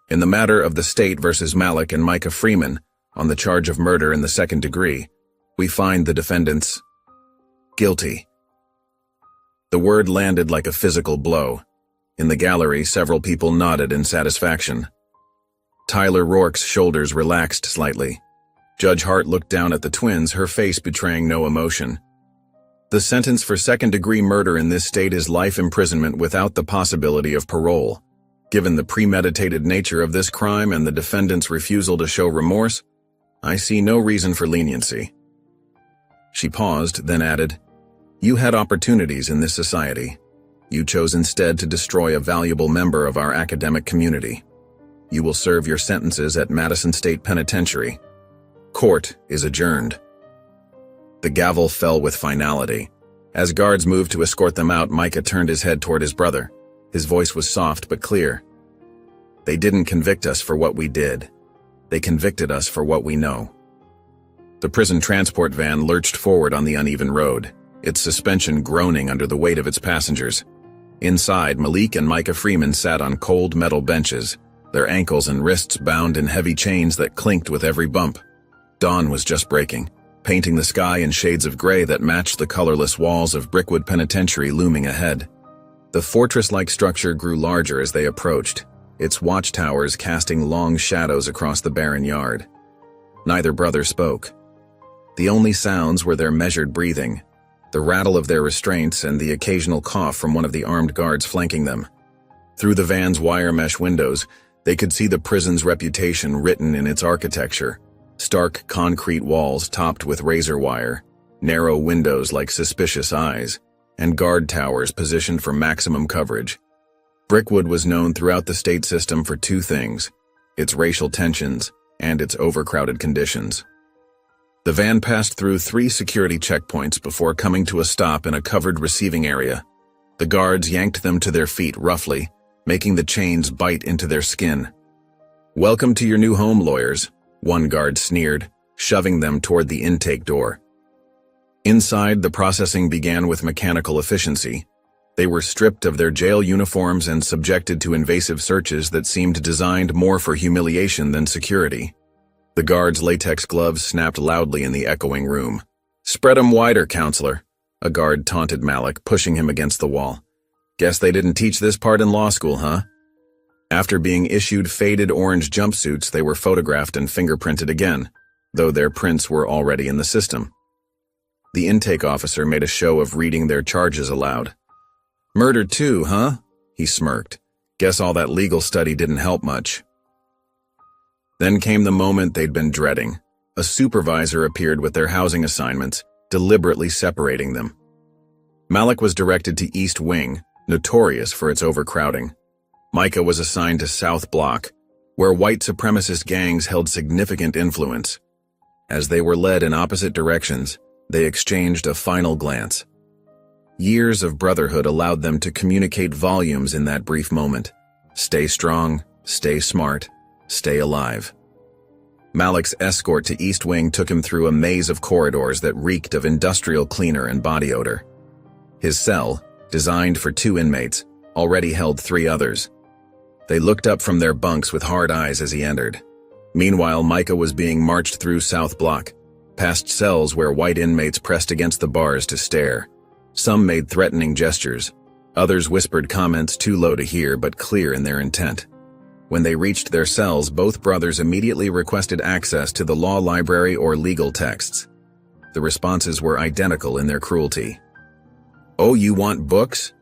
"In the matter of the state versus Malik and Micah Freeman, on the charge of murder in the second degree, we find the defendants guilty." The word landed like a physical blow. In the gallery, several people nodded in satisfaction. Tyler Rourke's shoulders relaxed slightly. Judge Hart looked down at the twins, her face betraying no emotion. "The sentence for second-degree murder in this state is life imprisonment without the possibility of parole. Given the premeditated nature of this crime and the defendant's refusal to show remorse, I see no reason for leniency." She paused, then added, "You had opportunities in this society. You chose instead to destroy a valuable member of our academic community. You will serve your sentences at Madison State Penitentiary. Court is adjourned." The gavel fell with finality. As guards moved to escort them out, Micah turned his head toward his brother. His voice was soft but clear. "They didn't convict us for what we did. They convicted us for what we know." The prison transport van lurched forward on the uneven road, its suspension groaning under the weight of its passengers. Inside, Malik and Micah Freeman sat on cold metal benches, their ankles and wrists bound in heavy chains that clinked with every bump. Dawn was just breaking, painting the sky in shades of gray that matched the colorless walls of Brickwood Penitentiary looming ahead. The fortress-like structure grew larger as they approached, its watchtowers casting long shadows across the barren yard. Neither brother spoke. The only sounds were their measured breathing, the rattle of their restraints, and the occasional cough from one of the armed guards flanking them. Through the van's wire mesh windows, they could see the prison's reputation written in its architecture: stark concrete walls topped with razor wire, narrow windows like suspicious eyes, and guard towers positioned for maximum coverage. Brickwood was known throughout the state system for two things: its racial tensions and its overcrowded conditions. The van passed through 3 security checkpoints before coming to a stop in a covered receiving area. The guards yanked them to their feet roughly, making the chains bite into their skin. "Welcome to your new home, lawyers," one guard sneered, shoving them toward the intake door. Inside, the processing began with mechanical efficiency. They were stripped of their jail uniforms and subjected to invasive searches that seemed designed more for humiliation than security. The guards' latex gloves snapped loudly in the echoing room. "Spread 'em wider, counselor," a guard taunted Malik, pushing him against the wall. "Guess they didn't teach this part in law school, huh?" After being issued faded orange jumpsuits, they were photographed and fingerprinted again, though their prints were already in the system. The intake officer made a show of reading their charges aloud. "Murder too, huh?" he smirked. "Guess all that legal study didn't help much." Then came the moment they'd been dreading. A supervisor appeared with their housing assignments, deliberately separating them. Malik was directed to East Wing, notorious for its overcrowding. Micah was assigned to South Block, where white supremacist gangs held significant influence. As they were led in opposite directions, they exchanged a final glance. Years of brotherhood allowed them to communicate volumes in that brief moment. Stay strong, stay smart, stay alive. Malik's escort to East Wing took him through a maze of corridors that reeked of industrial cleaner and body odor. His cell, designed for 2 inmates, already held 3 others. They looked up from their bunks with hard eyes as he entered. Meanwhile, Micah was being marched through South Block, past cells where white inmates pressed against the bars to stare. Some made threatening gestures. Others whispered comments too low to hear but clear in their intent. When they reached their cells, both brothers immediately requested access to the law library or legal texts. The responses were identical in their cruelty. "Oh, you want books?"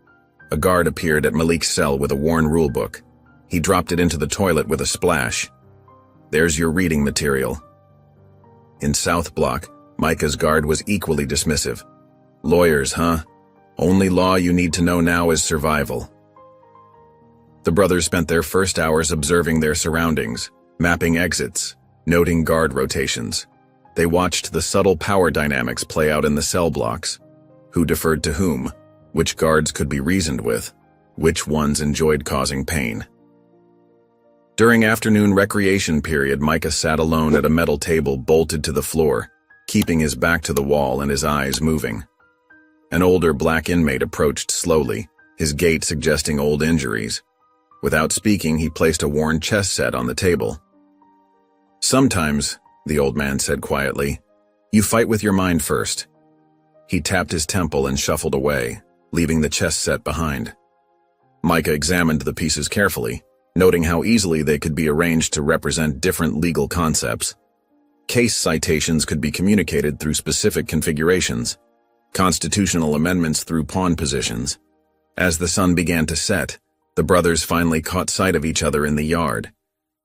A guard appeared at Malik's cell with a worn rulebook. He dropped it into the toilet with a splash. "There's your reading material." In South Block, Micah's guard was equally dismissive. "Lawyers, huh? Only law you need to know now is survival." The brothers spent their first hours observing their surroundings, mapping exits, noting guard rotations. They watched the subtle power dynamics play out in the cell blocks. Who deferred to whom? Which guards could be reasoned with? Which ones enjoyed causing pain? During afternoon recreation period, Micah sat alone at a metal table bolted to the floor, keeping his back to the wall and his eyes moving. An older black inmate approached slowly, his gait suggesting old injuries. Without speaking, he placed a worn chess set on the table. "Sometimes," the old man said quietly, "you fight with your mind first." He tapped his temple and shuffled away, leaving the chess set behind. Micah examined the pieces carefully, noting how easily they could be arranged to represent different legal concepts. Case citations could be communicated through specific configurations, constitutional amendments through pawn positions. As the sun began to set, the brothers finally caught sight of each other in the yard.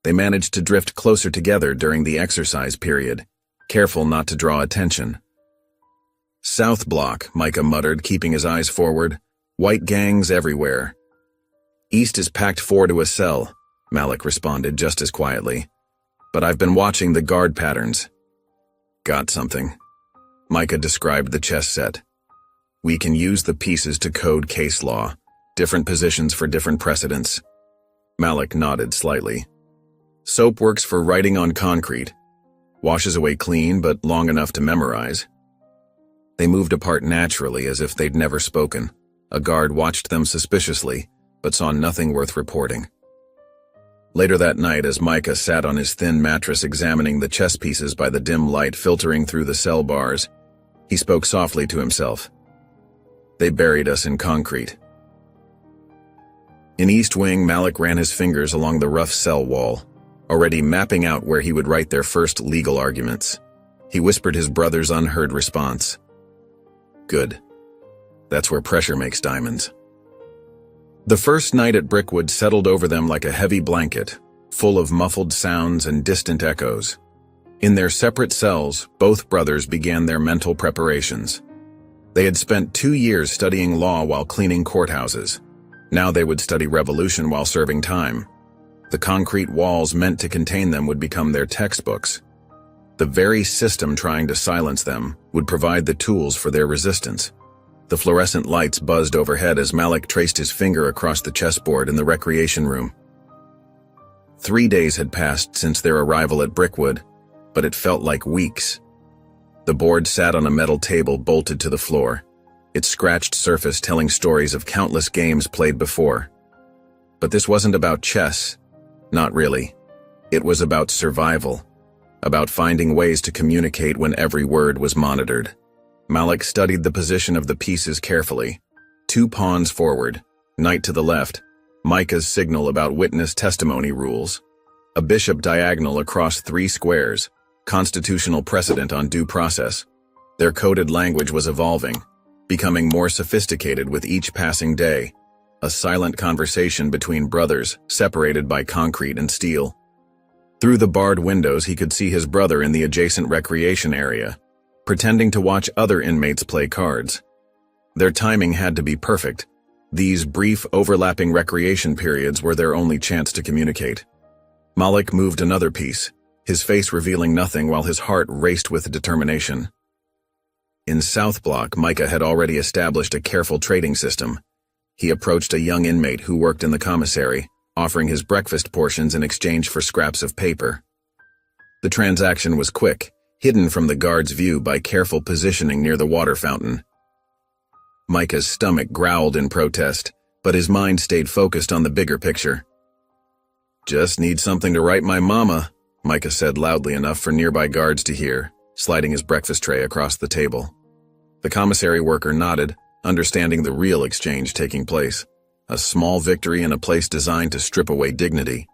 They managed to drift closer together during the exercise period, careful not to draw attention. "South Block," Micah muttered, keeping his eyes forward. "White gangs everywhere." "East is packed 4 to a cell," Malik responded just as quietly. "But I've been watching the guard patterns." "Got something?" Micah described the chess set. "We can use the pieces to code case law, different positions for different precedents." Malik nodded slightly. "Soap works for writing on concrete. Washes away clean, but long enough to memorize." They moved apart naturally as if they'd never spoken. A guard watched them suspiciously, but saw nothing worth reporting. Later that night, as Micah sat on his thin mattress examining the chess pieces by the dim light filtering through the cell bars, he spoke softly to himself. "They buried us in concrete." In East Wing, Malik ran his fingers along the rough cell wall, already mapping out where he would write their first legal arguments. He whispered his brother's unheard response. "Good. That's where pressure makes diamonds." The first night at Brickwood settled over them like a heavy blanket, full of muffled sounds and distant echoes. In their separate cells, both brothers began their mental preparations. They had spent 2 years studying law while cleaning courthouses. Now they would study revolution while serving time. The concrete walls meant to contain them would become their textbooks. The very system trying to silence them would provide the tools for their resistance. The fluorescent lights buzzed overhead as Malik traced his finger across the chessboard in the recreation room. 3 days had passed since their arrival at Brickwood, but it felt like weeks. The board sat on a metal table bolted to the floor, its scratched surface telling stories of countless games played before. But this wasn't about chess. Not really. It was about survival, about finding ways to communicate when every word was monitored. Malik studied the position of the pieces carefully. 2 pawns forward, knight to the left, Micah's signal about witness testimony rules. A bishop diagonal across 3 squares, constitutional precedent on due process. Their coded language was evolving, becoming more sophisticated with each passing day. A silent conversation between brothers, separated by concrete and steel. Through the barred windows, he could see his brother in the adjacent recreation area, pretending to watch other inmates play cards. Their timing had to be perfect. These brief, overlapping recreation periods were their only chance to communicate. Malik moved another piece, his face revealing nothing while his heart raced with determination. In South Block, Micah had already established a careful trading system. He approached a young inmate who worked in the commissary, offering his breakfast portions in exchange for scraps of paper. The transaction was quick, hidden from the guard's view by careful positioning near the water fountain. Micah's stomach growled in protest, but his mind stayed focused on the bigger picture. "Just need something to write my mama," Micah said loudly enough for nearby guards to hear, sliding his breakfast tray across the table. The commissary worker nodded, understanding the real exchange taking place. A small victory in a place designed to strip away dignity.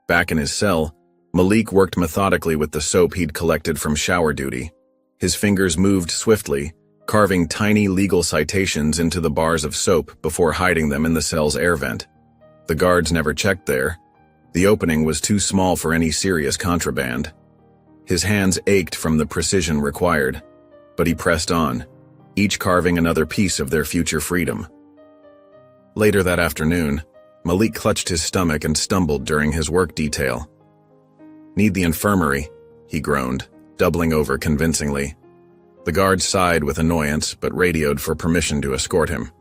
Back in his cell, Malik worked methodically with the soap he'd collected from shower duty. His fingers moved swiftly, carving tiny legal citations into the bars of soap before hiding them in the cell's air vent. The guards never checked there. The opening was too small for any serious contraband. His hands ached from the precision required, but he pressed on, each carving another piece of their future freedom. Later that afternoon, Malik clutched his stomach and stumbled during his work detail. "Need the infirmary," he groaned, doubling over convincingly. The guard sighed with annoyance, but radioed for permission to escort him.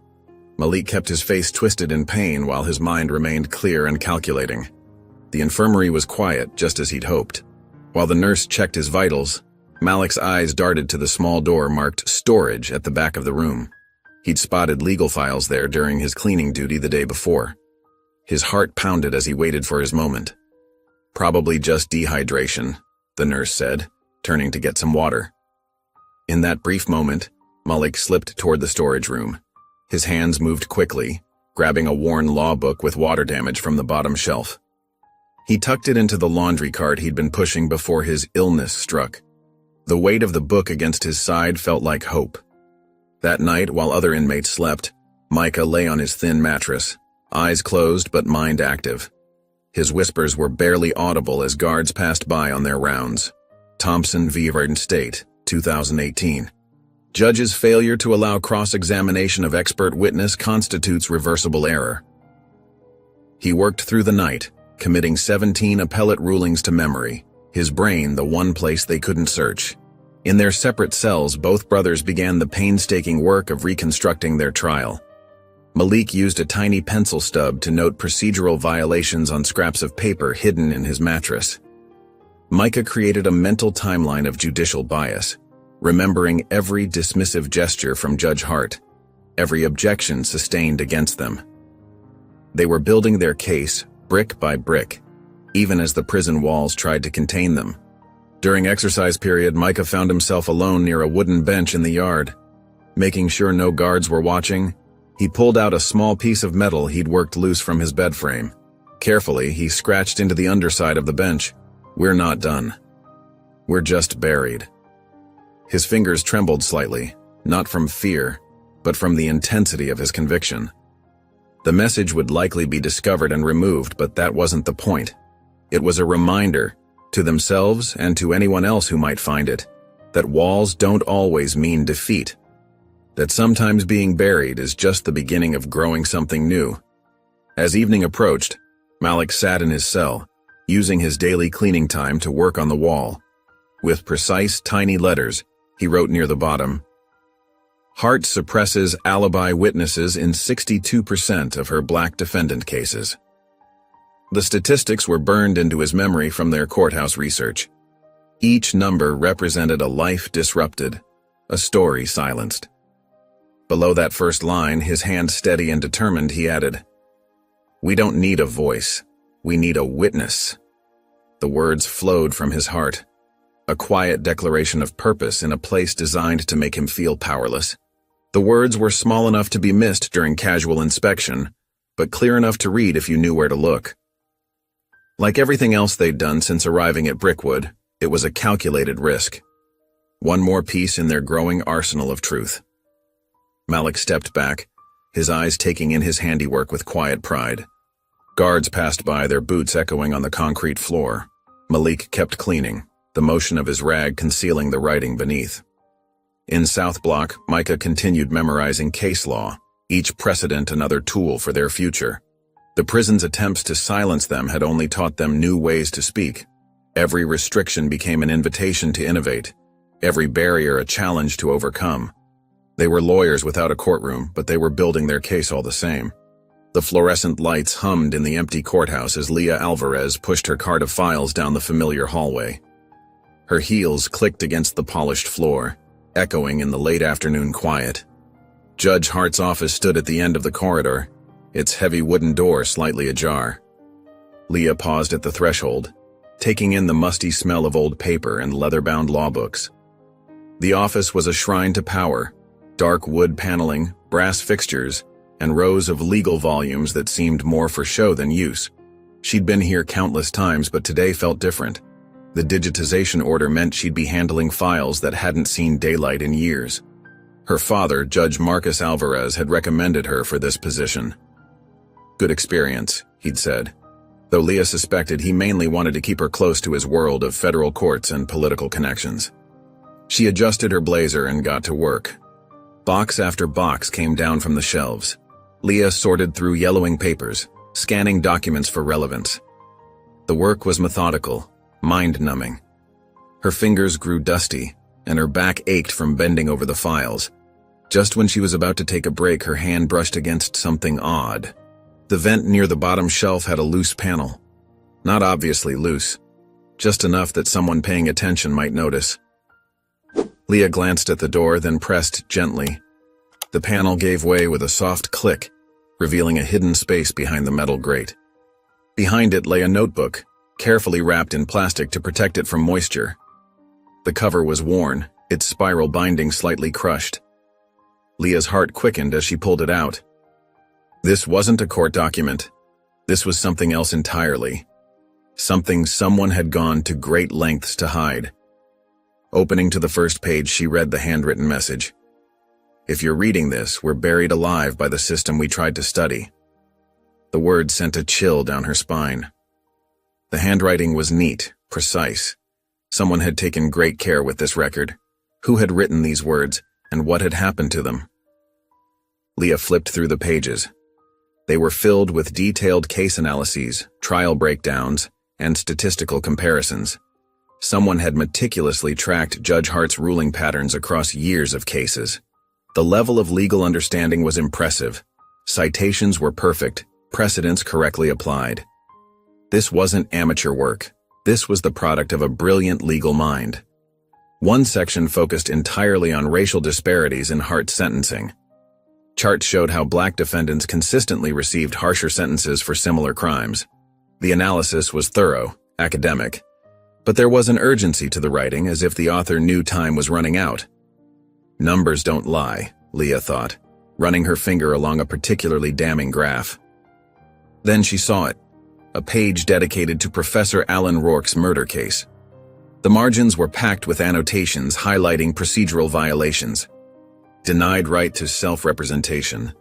Malik kept his face twisted in pain while his mind remained clear and calculating. The infirmary was quiet, just as he'd hoped. While the nurse checked his vitals, Malik's eyes darted to the small door marked "Storage" at the back of the room. He'd spotted legal files there during his cleaning duty the day before. His heart pounded as he waited for his moment. "Probably just dehydration," the nurse said, turning to get some water. In that brief moment, Malik slipped toward the storage room. His hands moved quickly, grabbing a worn law book with water damage from the bottom shelf. He tucked it into the laundry cart he'd been pushing before his illness struck. The weight of the book against his side felt like hope. That night, while other inmates slept, Micah lay on his thin mattress, eyes closed but mind active. His whispers were barely audible as guards passed by on their rounds. Thompson v. Verdant State, 2018. Judge's failure to allow cross-examination of expert witness constitutes reversible error. He worked through the night, committing 17 appellate rulings to memory, his brain the one place they couldn't search. In their separate cells, both brothers began the painstaking work of reconstructing their trial. Malik used a tiny pencil stub to note procedural violations on scraps of paper hidden in his mattress. Micah created a mental timeline of judicial bias, remembering every dismissive gesture from Judge Hart, every objection sustained against them. They were building their case, brick by brick, even as the prison walls tried to contain them. During exercise period, Micah found himself alone near a wooden bench in the yard. Making sure no guards were watching, he pulled out a small piece of metal he'd worked loose from his bed frame. Carefully, he scratched into the underside of the bench. "We're not done. We're just buried." His fingers trembled slightly, not from fear, but from the intensity of his conviction. The message would likely be discovered and removed, but that wasn't the point. It was a reminder, to themselves and to anyone else who might find it, that walls don't always mean defeat. That sometimes being buried is just the beginning of growing something new. As evening approached, Malik sat in his cell, using his daily cleaning time to work on the wall. With precise, tiny letters, he wrote near the bottom, "Hart suppresses alibi witnesses in 62% of her black defendant cases." The statistics were burned into his memory from their courthouse research. Each number represented a life disrupted, a story silenced. Below that first line, his hand steady and determined, he added, "We don't need a voice. We need a witness." The words flowed from his heart, a quiet declaration of purpose in a place designed to make him feel powerless. The words were small enough to be missed during casual inspection, but clear enough to read if you knew where to look. Like everything else they'd done since arriving at Brickwood, it was a calculated risk. One more piece in their growing arsenal of truth. Malik stepped back, his eyes taking in his handiwork with quiet pride. Guards passed by, their boots echoing on the concrete floor. Malik kept cleaning, the motion of his rag concealing the writing beneath. In South Block, Micah continued memorizing case law, each precedent another tool for their future. The prison's attempts to silence them had only taught them new ways to speak. Every restriction became an invitation to innovate, every barrier a challenge to overcome. They were lawyers without a courtroom, but they were building their case all the same. The fluorescent lights hummed in the empty courthouse as Leah Alvarez pushed her cart of files down the familiar hallway. Her heels clicked against the polished floor, echoing in the late afternoon quiet. Judge Hart's office stood at the end of the corridor, its heavy wooden door slightly ajar. Leah paused at the threshold, taking in the musty smell of old paper and leather-bound law books. The office was a shrine to power, dark wood paneling, brass fixtures, and rows of legal volumes that seemed more for show than use. She'd been here countless times, but today felt different. The digitization order meant she'd be handling files that hadn't seen daylight in years. Her father, Judge Marcus Alvarez, had recommended her for this position. "Good experience," he'd said, though Leah suspected he mainly wanted to keep her close to his world of federal courts and political connections. She adjusted her blazer and got to work. Box after box came down from the shelves. Leah sorted through yellowing papers, scanning documents for relevance. The work was methodical, mind-numbing. Her fingers grew dusty, and her back ached from bending over the files. Just when she was about to take a break, her hand brushed against something odd. The vent near the bottom shelf had a loose panel. Not obviously loose, just enough that someone paying attention might notice. Leah glanced at the door, then pressed gently. The panel gave way with a soft click, revealing a hidden space behind the metal grate. Behind it lay a notebook, carefully wrapped in plastic to protect it from moisture. The cover was worn, its spiral binding slightly crushed. Leah's heart quickened as she pulled it out. This wasn't a court document. This was something else entirely. Something someone had gone to great lengths to hide. Opening to the first page, she read the handwritten message. "If you're reading this, we're buried alive by the system we tried to study." The words sent a chill down her spine. The handwriting was neat, precise. Someone had taken great care with this record. Who had written these words, and what had happened to them? Leah flipped through the pages. They were filled with detailed case analyses, trial breakdowns, and statistical comparisons. Someone had meticulously tracked Judge Hart's ruling patterns across years of cases. The level of legal understanding was impressive. Citations were perfect, precedents correctly applied. This wasn't amateur work. This was the product of a brilliant legal mind. One section focused entirely on racial disparities in Hart's sentencing. Charts showed how black defendants consistently received harsher sentences for similar crimes. The analysis was thorough, academic, but there was an urgency to the writing, as if the author knew time was running out. Numbers don't lie, Leah thought, running her finger along a particularly damning graph. Then she saw it, a page dedicated to Professor Alan Rourke's murder case. The margins were packed with annotations highlighting procedural violations. Denied right to self-representation.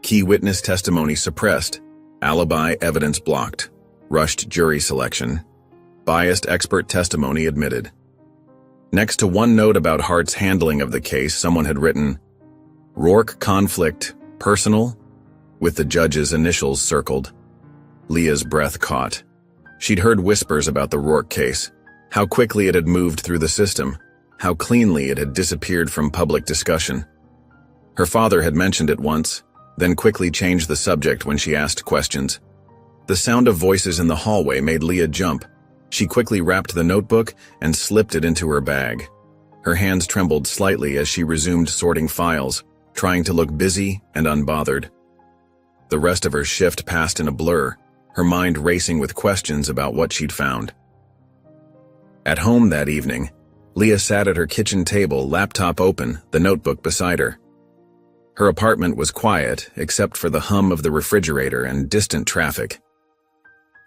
Key witness testimony suppressed. Alibi evidence blocked. Rushed jury selection. Biased expert testimony admitted. Next to one note about Hart's handling of the case, someone had written, "Rourke conflict, personal?" with the judge's initials circled. Leah's breath caught. She'd heard whispers about the Rourke case, how quickly it had moved through the system, how cleanly it had disappeared from public discussion. Her father had mentioned it once, then quickly changed the subject when she asked questions. The sound of voices in the hallway made Leah jump. She quickly wrapped the notebook and slipped it into her bag. Her hands trembled slightly as she resumed sorting files, trying to look busy and unbothered. The rest of her shift passed in a blur, her mind racing with questions about what she'd found. At home that evening, Leah sat at her kitchen table, laptop open, the notebook beside her. Her apartment was quiet, except for the hum of the refrigerator and distant traffic.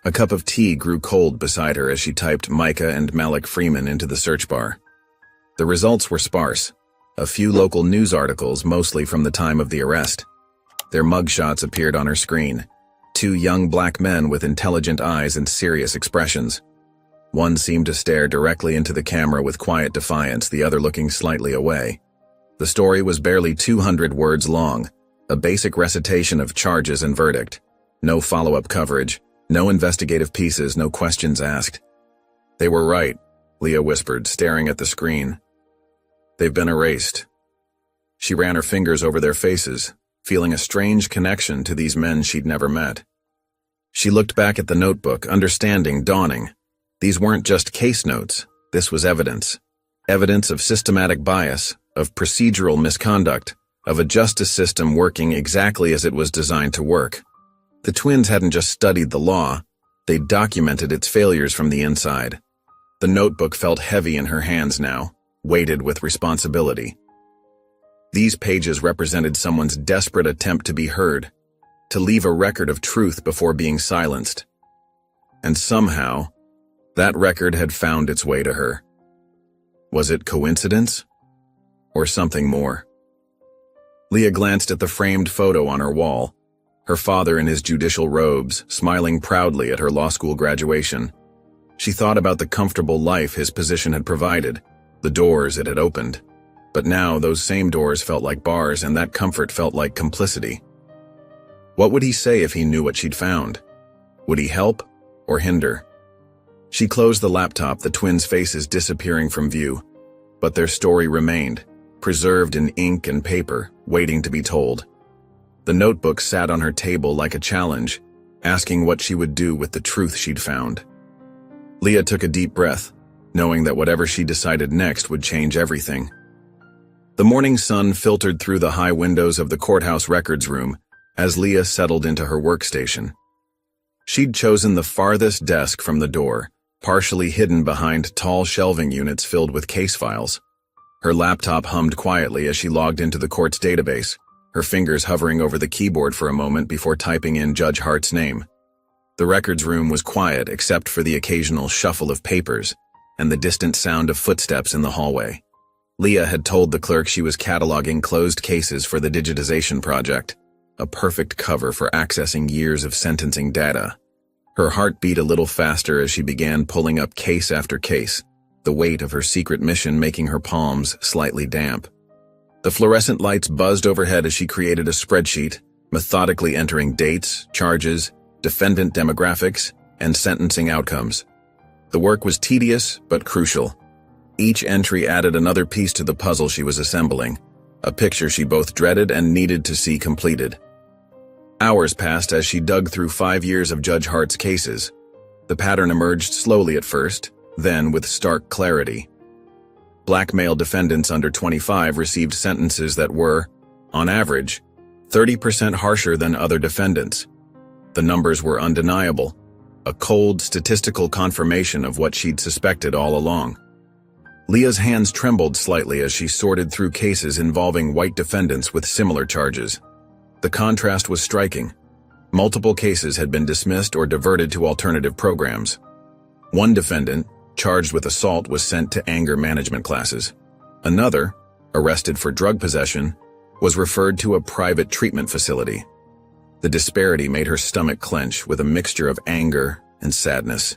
A cup of tea grew cold beside her as she typed Micah and Malik Freeman into the search bar. The results were sparse. A few local news articles, mostly from the time of the arrest. Their mugshots appeared on her screen. Two young black men with intelligent eyes and serious expressions. One seemed to stare directly into the camera with quiet defiance, the other looking slightly away. The story was barely 200 words long, a basic recitation of charges and verdict. No follow-up coverage, no investigative pieces, no questions asked. "They were right," Leah whispered, staring at the screen. "They've been erased." She ran her fingers over their faces, feeling a strange connection to these men she'd never met. She looked back at the notebook, understanding dawning. These weren't just case notes. This was evidence. Evidence of systematic bias, of procedural misconduct, of a justice system working exactly as it was designed to work. The twins hadn't just studied the law, they'd documented its failures from the inside. The notebook felt heavy in her hands now, weighted with responsibility. These pages represented someone's desperate attempt to be heard, to leave a record of truth before being silenced. And somehow, that record had found its way to her. Was it coincidence? Or something more? Leah glanced at the framed photo on her wall, her father in his judicial robes, smiling proudly at her law school graduation. She thought about the comfortable life his position had provided, the doors it had opened. But now those same doors felt like bars, and that comfort felt like complicity. What would he say if he knew what she'd found? Would he help or hinder? She closed the laptop, the twins' faces disappearing from view. But their story remained, preserved in ink and paper, waiting to be told. The notebook sat on her table like a challenge, asking what she would do with the truth she'd found. Leah took a deep breath, knowing that whatever she decided next would change everything. The morning sun filtered through the high windows of the courthouse records room as Leah settled into her workstation. She'd chosen the farthest desk from the door, partially hidden behind tall shelving units filled with case files. Her laptop hummed quietly as she logged into the court's database, her fingers hovering over the keyboard for a moment before typing in Judge Hart's name. The records room was quiet except for the occasional shuffle of papers and the distant sound of footsteps in the hallway. Leah had told the clerk she was cataloging closed cases for the digitization project, a perfect cover for accessing years of sentencing data. Her heart beat a little faster as she began pulling up case after case, the weight of her secret mission making her palms slightly damp. The fluorescent lights buzzed overhead as she created a spreadsheet, methodically entering dates, charges, defendant demographics, and sentencing outcomes. The work was tedious but crucial. Each entry added another piece to the puzzle she was assembling, a picture she both dreaded and needed to see completed. Hours passed as she dug through 5 years of Judge Hart's cases. The pattern emerged slowly at first, then with stark clarity. Black male defendants under 25 received sentences that were, on average, 30% harsher than other defendants. The numbers were undeniable, a cold statistical confirmation of what she'd suspected all along. Leah's hands trembled slightly as she sorted through cases involving white defendants with similar charges. The contrast was striking. Multiple cases had been dismissed or diverted to alternative programs. One defendant, charged with assault, was sent to anger management classes. Another, arrested for drug possession, was referred to a private treatment facility. The disparity made her stomach clench with a mixture of anger and sadness.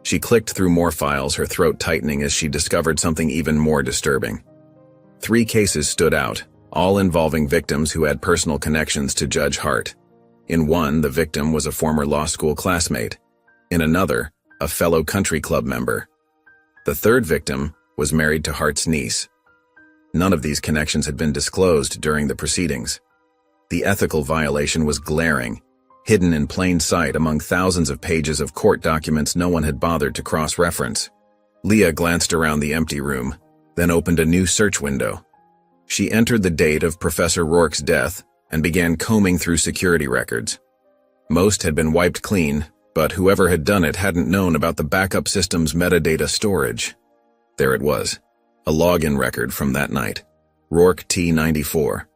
She clicked through more files, her throat tightening as she discovered something even more disturbing. 3 cases stood out, all involving victims who had personal connections to Judge Hart. In one, the victim was a former law school classmate. In another, a fellow country club member. The third victim was married to Hart's niece. None of these connections had been disclosed during the proceedings. The ethical violation was glaring, hidden in plain sight among thousands of pages of court documents no one had bothered to cross-reference. Leah glanced around the empty room, then opened a new search window. She entered the date of Professor Rourke's death and began combing through security records. Most had been wiped clean, but whoever had done it hadn't known about the backup system's metadata storage. There it was, a login record from that night. Rourke T94.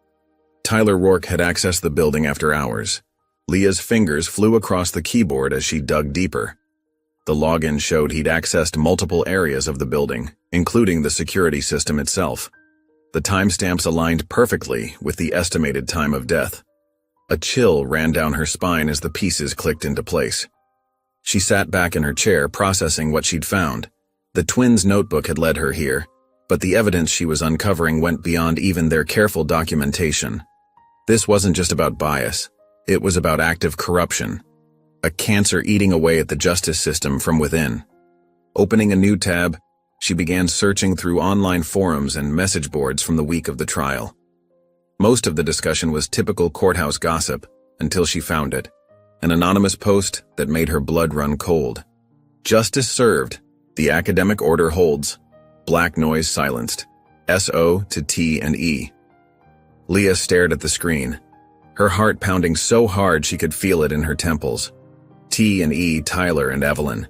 Tyler Rourke had accessed the building after hours. Leah's fingers flew across the keyboard as she dug deeper. The login showed he'd accessed multiple areas of the building, including the security system itself. The timestamps aligned perfectly with the estimated time of death. A chill ran down her spine as the pieces clicked into place. She sat back in her chair, processing what she'd found. The twins' notebook had led her here, but the evidence she was uncovering went beyond even their careful documentation. This wasn't just about bias. It was about active corruption, a cancer eating away at the justice system from within. Opening a new tab, she began searching through online forums and message boards from the week of the trial. Most of the discussion was typical courthouse gossip until she found it, an anonymous post that made her blood run cold. Justice served. The academic order holds. Black noise silenced. SO to T and E. Leah stared at the screen, her heart pounding so hard she could feel it in her temples. T and E, Tyler and Evelyn.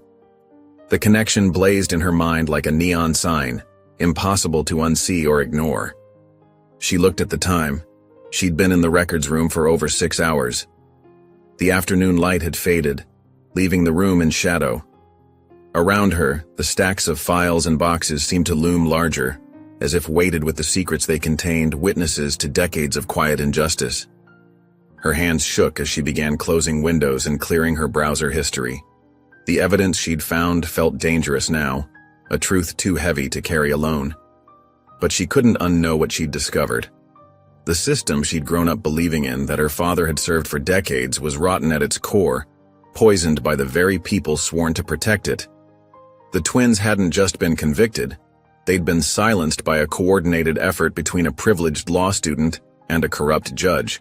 The connection blazed in her mind like a neon sign, impossible to unsee or ignore. She looked at the time. She'd been in the records room for over 6 hours. The afternoon light had faded, leaving the room in shadow. Around her, the stacks of files and boxes seemed to loom larger, as if weighted with the secrets they contained, witnesses to decades of quiet injustice. Her hands shook as she began closing windows and clearing her browser history. The evidence she'd found felt dangerous now, a truth too heavy to carry alone. But she couldn't unknow what she'd discovered. The system she'd grown up believing in, that her father had served for decades, was rotten at its core, poisoned by the very people sworn to protect it. The twins hadn't just been convicted, they'd been silenced by a coordinated effort between a privileged law student and a corrupt judge.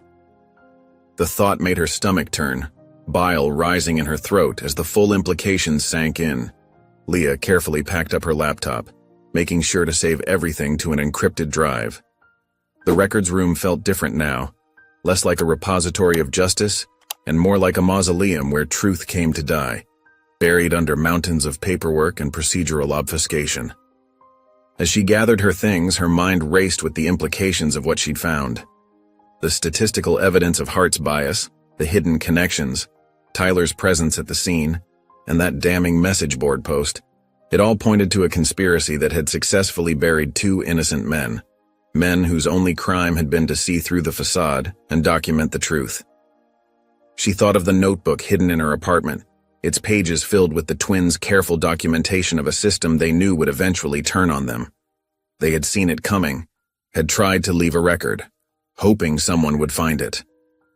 The thought made her stomach turn, bile rising in her throat as the full implications sank in. Leah carefully packed up her laptop, making sure to save everything to an encrypted drive. The records room felt different now, less like a repository of justice and more like a mausoleum where truth came to die, buried under mountains of paperwork and procedural obfuscation. As she gathered her things, her mind raced with the implications of what she'd found. The statistical evidence of Hart's bias, the hidden connections, Tyler's presence at the scene, and that damning message board post. It all pointed to a conspiracy that had successfully buried two innocent men. Men whose only crime had been to see through the facade and document the truth. She thought of the notebook hidden in her apartment, its pages filled with the twins' careful documentation of a system they knew would eventually turn on them. They had seen it coming, had tried to leave a record, hoping someone would find it.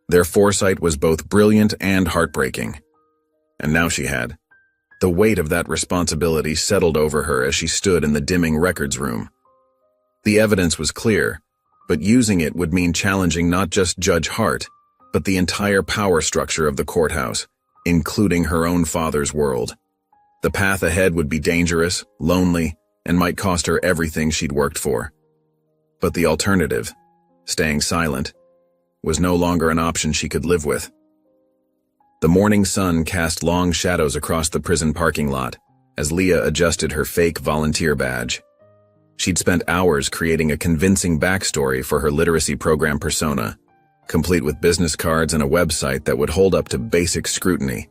Their foresight was both brilliant and heartbreaking. And now she had. The weight of that responsibility settled over her as she stood in the dimming records room. The evidence was clear, but using it would mean challenging not just Judge Hart, but the entire power structure of the courthouse, including her own father's world. The path ahead would be dangerous, lonely, and might cost her everything she'd worked for. But the alternative, staying silent, was no longer an option she could live with. The morning sun cast long shadows across the prison parking lot as Leah adjusted her fake volunteer badge. She'd spent hours creating a convincing backstory for her literacy program persona, complete with business cards and a website that would hold up to basic scrutiny.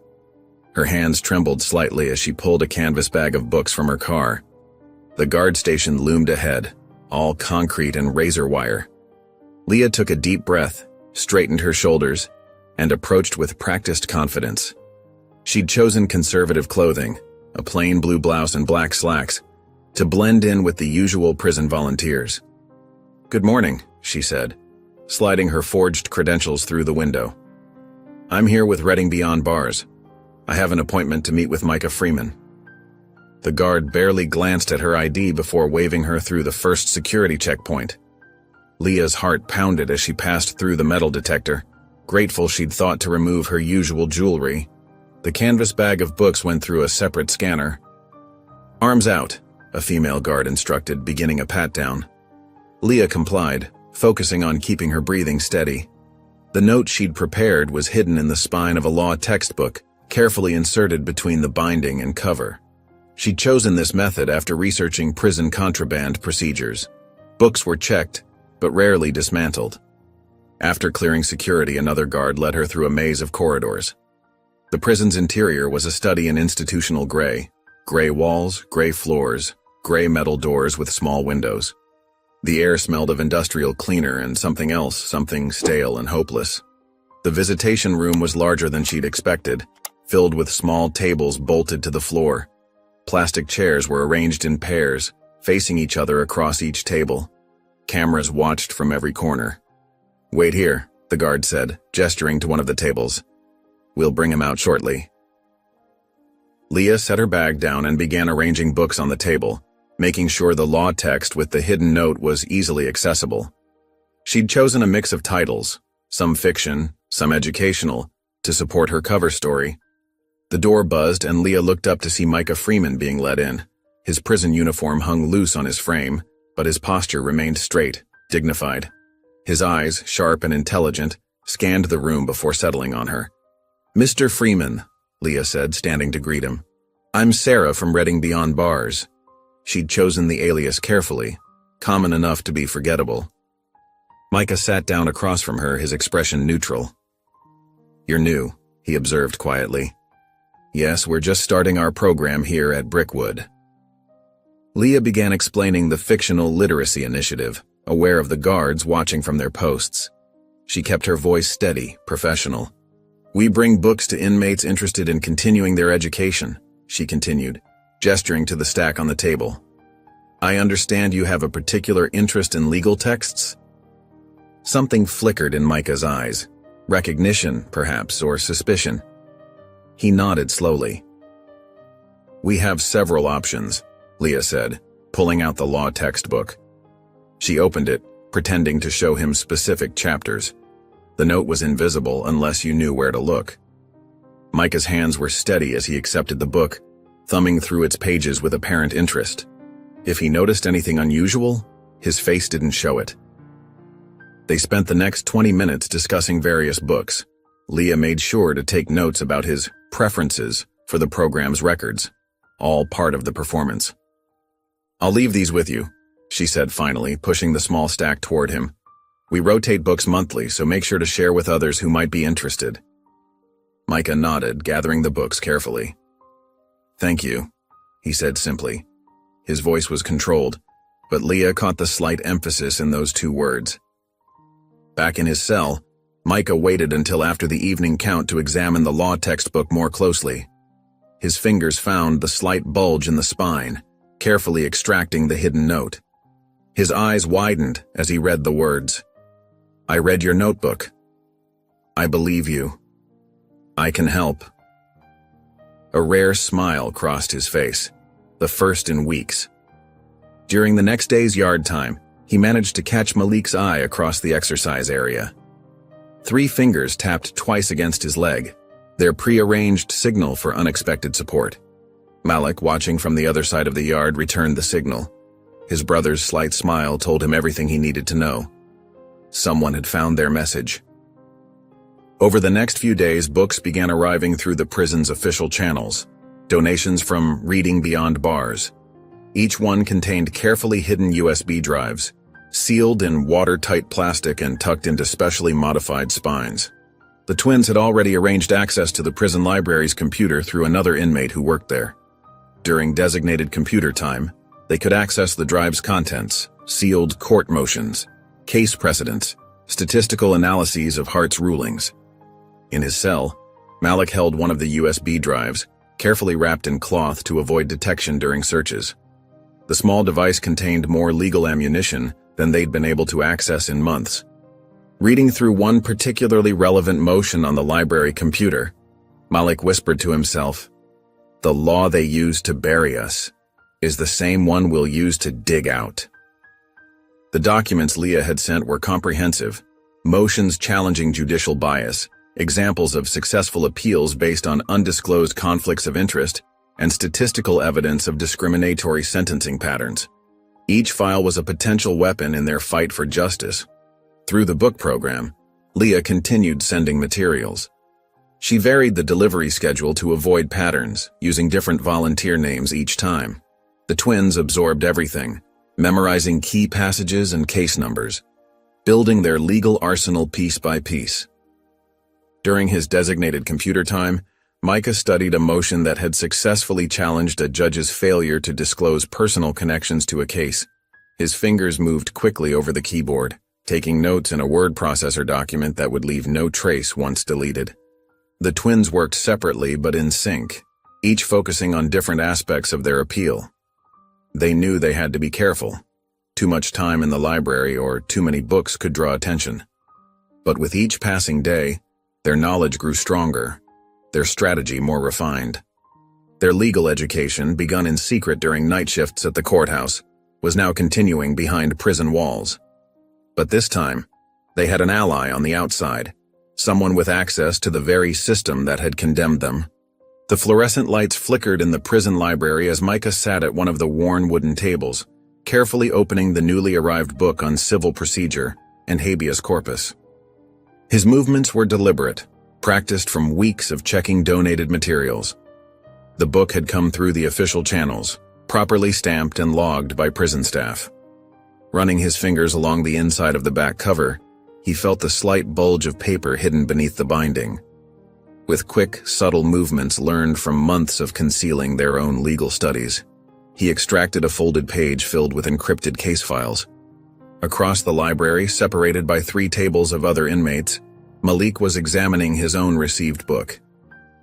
Her hands trembled slightly as she pulled a canvas bag of books from her car. The guard station loomed ahead, all concrete and razor wire. Leah took a deep breath, straightened her shoulders, and approached with practiced confidence. She'd chosen conservative clothing, a plain blue blouse and black slacks, to blend in with the usual prison volunteers. "Good morning," she said, sliding her forged credentials through the window. "I'm here with Reading Beyond Bars. I have an appointment to meet with Micah Freeman." The guard barely glanced at her ID before waving her through the first security checkpoint. Leah's heart pounded as she passed through the metal detector, grateful she'd thought to remove her usual jewelry. The canvas bag of books went through a separate scanner. "Arms out," a female guard instructed, beginning a pat-down. Leah complied, focusing on keeping her breathing steady. The note she'd prepared was hidden in the spine of a law textbook, carefully inserted between the binding and cover. She'd chosen this method after researching prison contraband procedures. Books were checked, but rarely dismantled. After clearing security, another guard led her through a maze of corridors. The prison's interior was a study in institutional gray. Gray walls, gray floors, gray metal doors with small windows. The air smelled of industrial cleaner and something else, something stale and hopeless. The visitation room was larger than she'd expected, filled with small tables bolted to the floor. Plastic chairs were arranged in pairs, facing each other across each table. Cameras watched from every corner. "Wait here," the guard said, gesturing to one of the tables. "We'll bring him out shortly." Leah set her bag down and began arranging books on the table, making sure the law text with the hidden note was easily accessible. She'd chosen a mix of titles, some fiction, some educational, to support her cover story. The door buzzed and Leah looked up to see Micah Freeman being let in. His prison uniform hung loose on his frame, but his posture remained straight, dignified. His eyes, sharp and intelligent, scanned the room before settling on her. "Mr. Freeman," Leah said, standing to greet him. "I'm Sarah from Reading Beyond Bars." She'd chosen the alias carefully, common enough to be forgettable. Micah sat down across from her, his expression neutral. "You're new," he observed quietly. "Yes, we're just starting our program here at Brickwood." Leah began explaining the fictional literacy initiative, aware of the guards watching from their posts. She kept her voice steady, professional. "We bring books to inmates interested in continuing their education," she continued, gesturing to the stack on the table. "I understand you have a particular interest in legal texts?" Something flickered in Micah's eyes. Recognition, perhaps, or suspicion. He nodded slowly. "We have several options," Leah said, pulling out the law textbook. She opened it, pretending to show him specific chapters. The note was invisible unless you knew where to look. Micah's hands were steady as he accepted the book, thumbing through its pages with apparent interest. If he noticed anything unusual, his face didn't show it. They spent the next 20 minutes discussing various books. Leah made sure to take notes about his preferences for the program's records, all part of the performance. "I'll leave these with you," she said finally, pushing the small stack toward him. "We rotate books monthly, so make sure to share with others who might be interested." Micah nodded, gathering the books carefully. "Thank you," he said simply. His voice was controlled, but Leah caught the slight emphasis in those two words. Back in his cell, Micah waited until after the evening count to examine the law textbook more closely. His fingers found the slight bulge in the spine, carefully extracting the hidden note. His eyes widened as he read the words. "I read your notebook. I believe you. I can help." A rare smile crossed his face, the first in weeks. During the next day's yard time, he managed to catch Malik's eye across the exercise area. 3 fingers tapped twice against his leg, their prearranged signal for unexpected support. Malik, watching from the other side of the yard, returned the signal. His brother's slight smile told him everything he needed to know. Someone had found their message. Over the next few days, books began arriving through the prison's official channels, donations from Reading Beyond Bars. Each one contained carefully hidden USB drives, sealed in watertight plastic and tucked into specially modified spines. The twins had already arranged access to the prison library's computer through another inmate who worked there. During designated computer time, they could access the drive's contents, sealed court motions, case precedents, statistical analyses of Hart's rulings. In his cell, Malik held one of the USB drives, carefully wrapped in cloth to avoid detection during searches. The small device contained more legal ammunition than they'd been able to access in months. Reading through one particularly relevant motion on the library computer, Malik whispered to himself, "The law they use to bury us is the same one we'll use to dig out." The documents Leah had sent were comprehensive, motions challenging judicial bias, examples of successful appeals based on undisclosed conflicts of interest, and statistical evidence of discriminatory sentencing patterns. Each file was a potential weapon in their fight for justice. Through the book program, Leah continued sending materials. She varied the delivery schedule to avoid patterns, using different volunteer names each time. The twins absorbed everything, memorizing key passages and case numbers, building their legal arsenal piece by piece. During his designated computer time, Micah studied a motion that had successfully challenged a judge's failure to disclose personal connections to a case. His fingers moved quickly over the keyboard, taking notes in a word processor document that would leave no trace once deleted. The twins worked separately but in sync, each focusing on different aspects of their appeal. They knew they had to be careful. Too much time in the library or too many books could draw attention. But with each passing day, their knowledge grew stronger, their strategy more refined. Their legal education, begun in secret during night shifts at the courthouse, was now continuing behind prison walls. But this time, they had an ally on the outside, someone with access to the very system that had condemned them. The fluorescent lights flickered in the prison library as Micah sat at one of the worn wooden tables, carefully opening the newly arrived book on civil procedure and habeas corpus. His movements were deliberate, practiced from weeks of checking donated materials. The book had come through the official channels, properly stamped and logged by prison staff. Running his fingers along the inside of the back cover, he felt the slight bulge of paper hidden beneath the binding. With quick, subtle movements learned from months of concealing their own legal studies, he extracted a folded page filled with encrypted case files. Across the library, separated by 3 tables of other inmates, Malik was examining his own received book.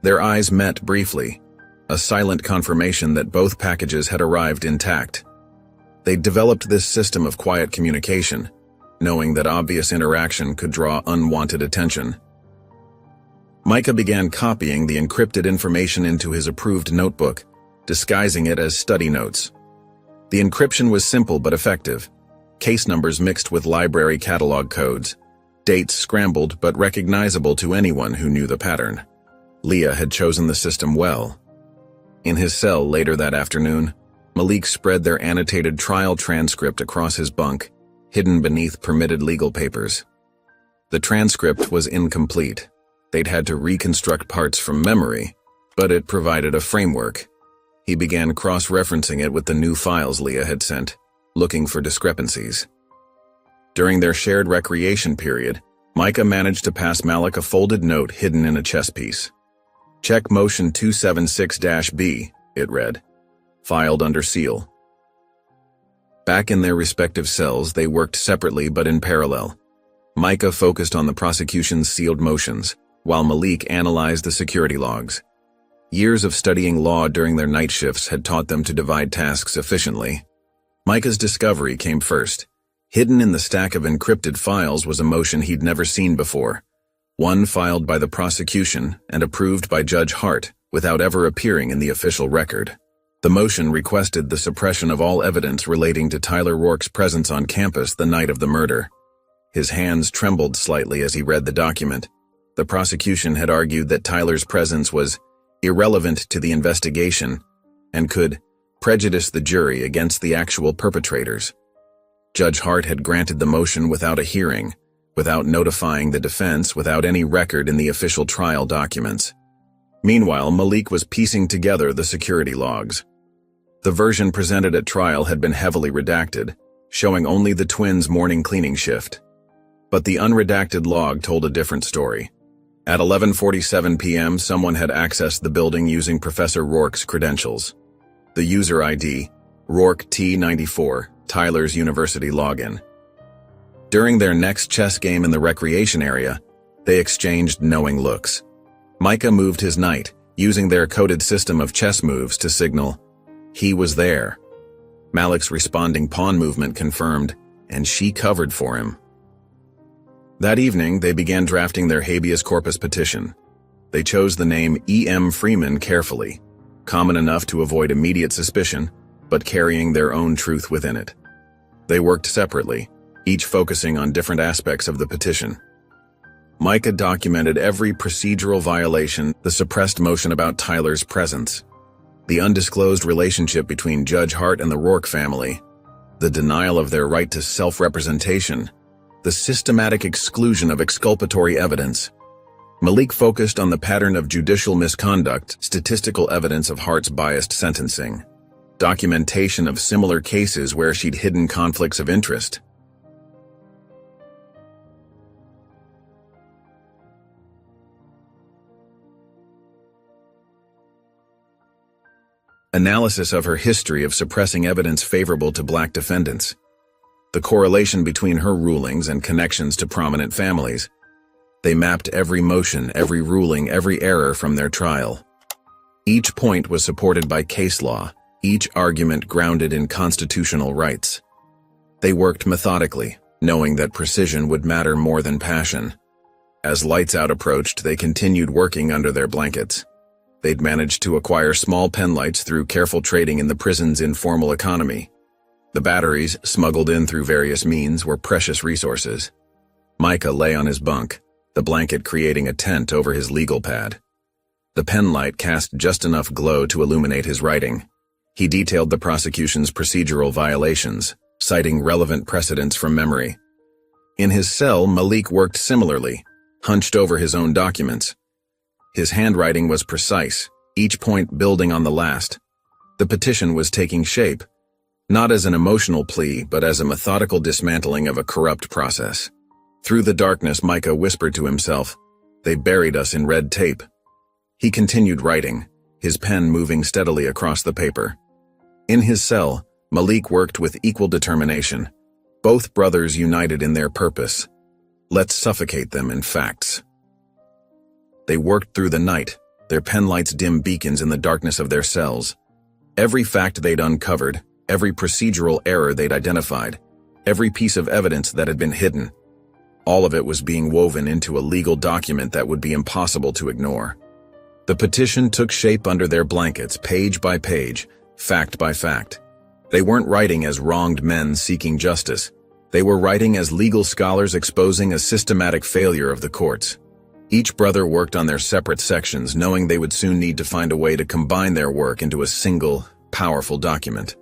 Their eyes met briefly, a silent confirmation that both packages had arrived intact. They'd developed this system of quiet communication, knowing that obvious interaction could draw unwanted attention. Micah began copying the encrypted information into his approved notebook, disguising it as study notes. The encryption was simple but effective. Case numbers mixed with library catalog codes. Dates scrambled but recognizable to anyone who knew the pattern. Leah had chosen the system well. In his cell later that afternoon, Malik spread their annotated trial transcript across his bunk, hidden beneath permitted legal papers. The transcript was incomplete. They'd had to reconstruct parts from memory, but it provided a framework. He began cross-referencing it with the new files Leah had sent, looking for discrepancies. During their shared recreation period, Micah managed to pass Malik a folded note hidden in a chess piece. "Check motion 276-B, it read, filed under seal. Back in their respective cells, they worked separately but in parallel. Micah focused on the prosecution's sealed motions, while Malik analyzed the security logs. Years of studying law during their night shifts had taught them to divide tasks efficiently. Micah's discovery came first. Hidden in the stack of encrypted files was a motion he'd never seen before, one filed by the prosecution and approved by Judge Hart without ever appearing in the official record. The motion requested the suppression of all evidence relating to Tyler Rourke's presence on campus the night of the murder. His hands trembled slightly as he read the document. The prosecution had argued that Tyler's presence was irrelevant to the investigation and could prejudice the jury against the actual perpetrators. Judge Hart had granted the motion without a hearing, without notifying the defense, without any record in the official trial documents. Meanwhile, Malik was piecing together the security logs. The version presented at trial had been heavily redacted, showing only the twins' morning cleaning shift. But the unredacted log told a different story. At 11:47 p.m., someone had accessed the building using Professor Rourke's credentials. The user ID, Rourke T94, Tyler's university login. During their next chess game in the recreation area, they exchanged knowing looks. Micah moved his knight, using their coded system of chess moves to signal, he was there. Malik's responding pawn movement confirmed, and she covered for him. That evening, they began drafting their habeas corpus petition. They chose the name E.M. Freeman carefully, common enough to avoid immediate suspicion, but carrying their own truth within it. They worked separately, each focusing on different aspects of the petition. Micah documented every procedural violation, the suppressed motion about Tyler's presence, the undisclosed relationship between Judge Hart and the Rourke family, the denial of their right to self-representation, the systematic exclusion of exculpatory evidence. Malik focused on the pattern of judicial misconduct, statistical evidence of Hart's biased sentencing, documentation of similar cases where she'd hidden conflicts of interest. Analysis of her history of suppressing evidence favorable to black defendants. The correlation between her rulings and connections to prominent families. They mapped every motion, every ruling, every error from their trial. Each point was supported by case law, each argument grounded in constitutional rights. They worked methodically, knowing that precision would matter more than passion. As lights out approached, they continued working under their blankets. They'd managed to acquire small penlights through careful trading in the prison's informal economy. The batteries, smuggled in through various means, were precious resources. Micah lay on his bunk, the blanket creating a tent over his legal pad. The penlight cast just enough glow to illuminate his writing. He detailed the prosecution's procedural violations, citing relevant precedents from memory. In his cell, Malik worked similarly, hunched over his own documents. His handwriting was precise, each point building on the last. The petition was taking shape, not as an emotional plea, but as a methodical dismantling of a corrupt process. Through the darkness, Micah whispered to himself, "They buried us in red tape." He continued writing, his pen moving steadily across the paper. In his cell, Malik worked with equal determination, both brothers united in their purpose. Let's suffocate them in facts. They worked through the night, their penlights dim beacons in the darkness of their cells. Every fact they'd uncovered, every procedural error they'd identified, every piece of evidence that had been hidden, all of it was being woven into a legal document that would be impossible to ignore. The petition took shape under their blankets, page by page, fact by fact. They weren't writing as wronged men seeking justice. They were writing as legal scholars exposing a systematic failure of the courts. Each brother worked on their separate sections, knowing they would soon need to find a way to combine their work into a single, powerful document.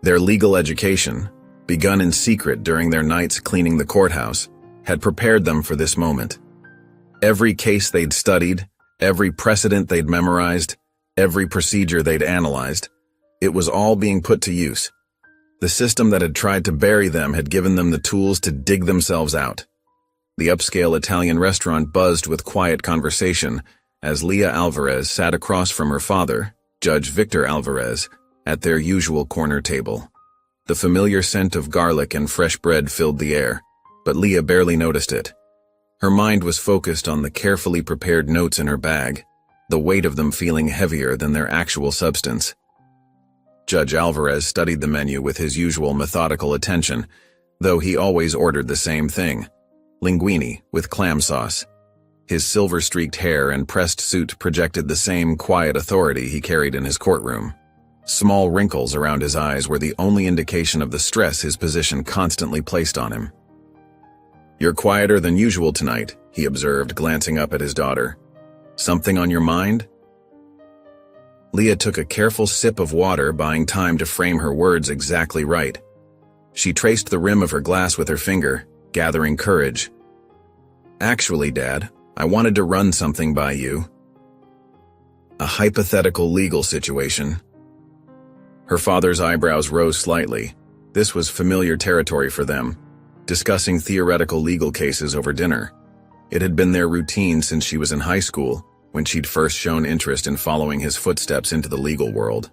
Their legal education, begun in secret during their nights cleaning the courthouse, had prepared them for this moment. Every case they'd studied, every precedent they'd memorized, every procedure they'd analyzed, it was all being put to use. The system that had tried to bury them had given them the tools to dig themselves out. The upscale Italian restaurant buzzed with quiet conversation as Leah Alvarez sat across from her father, Judge Victor Alvarez, at their usual corner table. The familiar scent of garlic and fresh bread filled the air, but Leah barely noticed it. Her mind was focused on the carefully prepared notes in her bag, the weight of them feeling heavier than their actual substance. Judge Alvarez studied the menu with his usual methodical attention, though he always ordered the same thing: linguine with clam sauce. His silver-streaked hair and pressed suit projected the same quiet authority he carried in his courtroom. Small wrinkles around his eyes were the only indication of the stress his position constantly placed on him. "You're quieter than usual tonight," he observed, glancing up at his daughter. "Something on your mind?" Leah took a careful sip of water, buying time to frame her words exactly right. She traced the rim of her glass with her finger, gathering courage. "Actually, Dad, I wanted to run something by you. A hypothetical legal situation." Her father's eyebrows rose slightly. This was familiar territory for them, discussing theoretical legal cases over dinner. It had been their routine since she was in high school, when she'd first shown interest in following his footsteps into the legal world.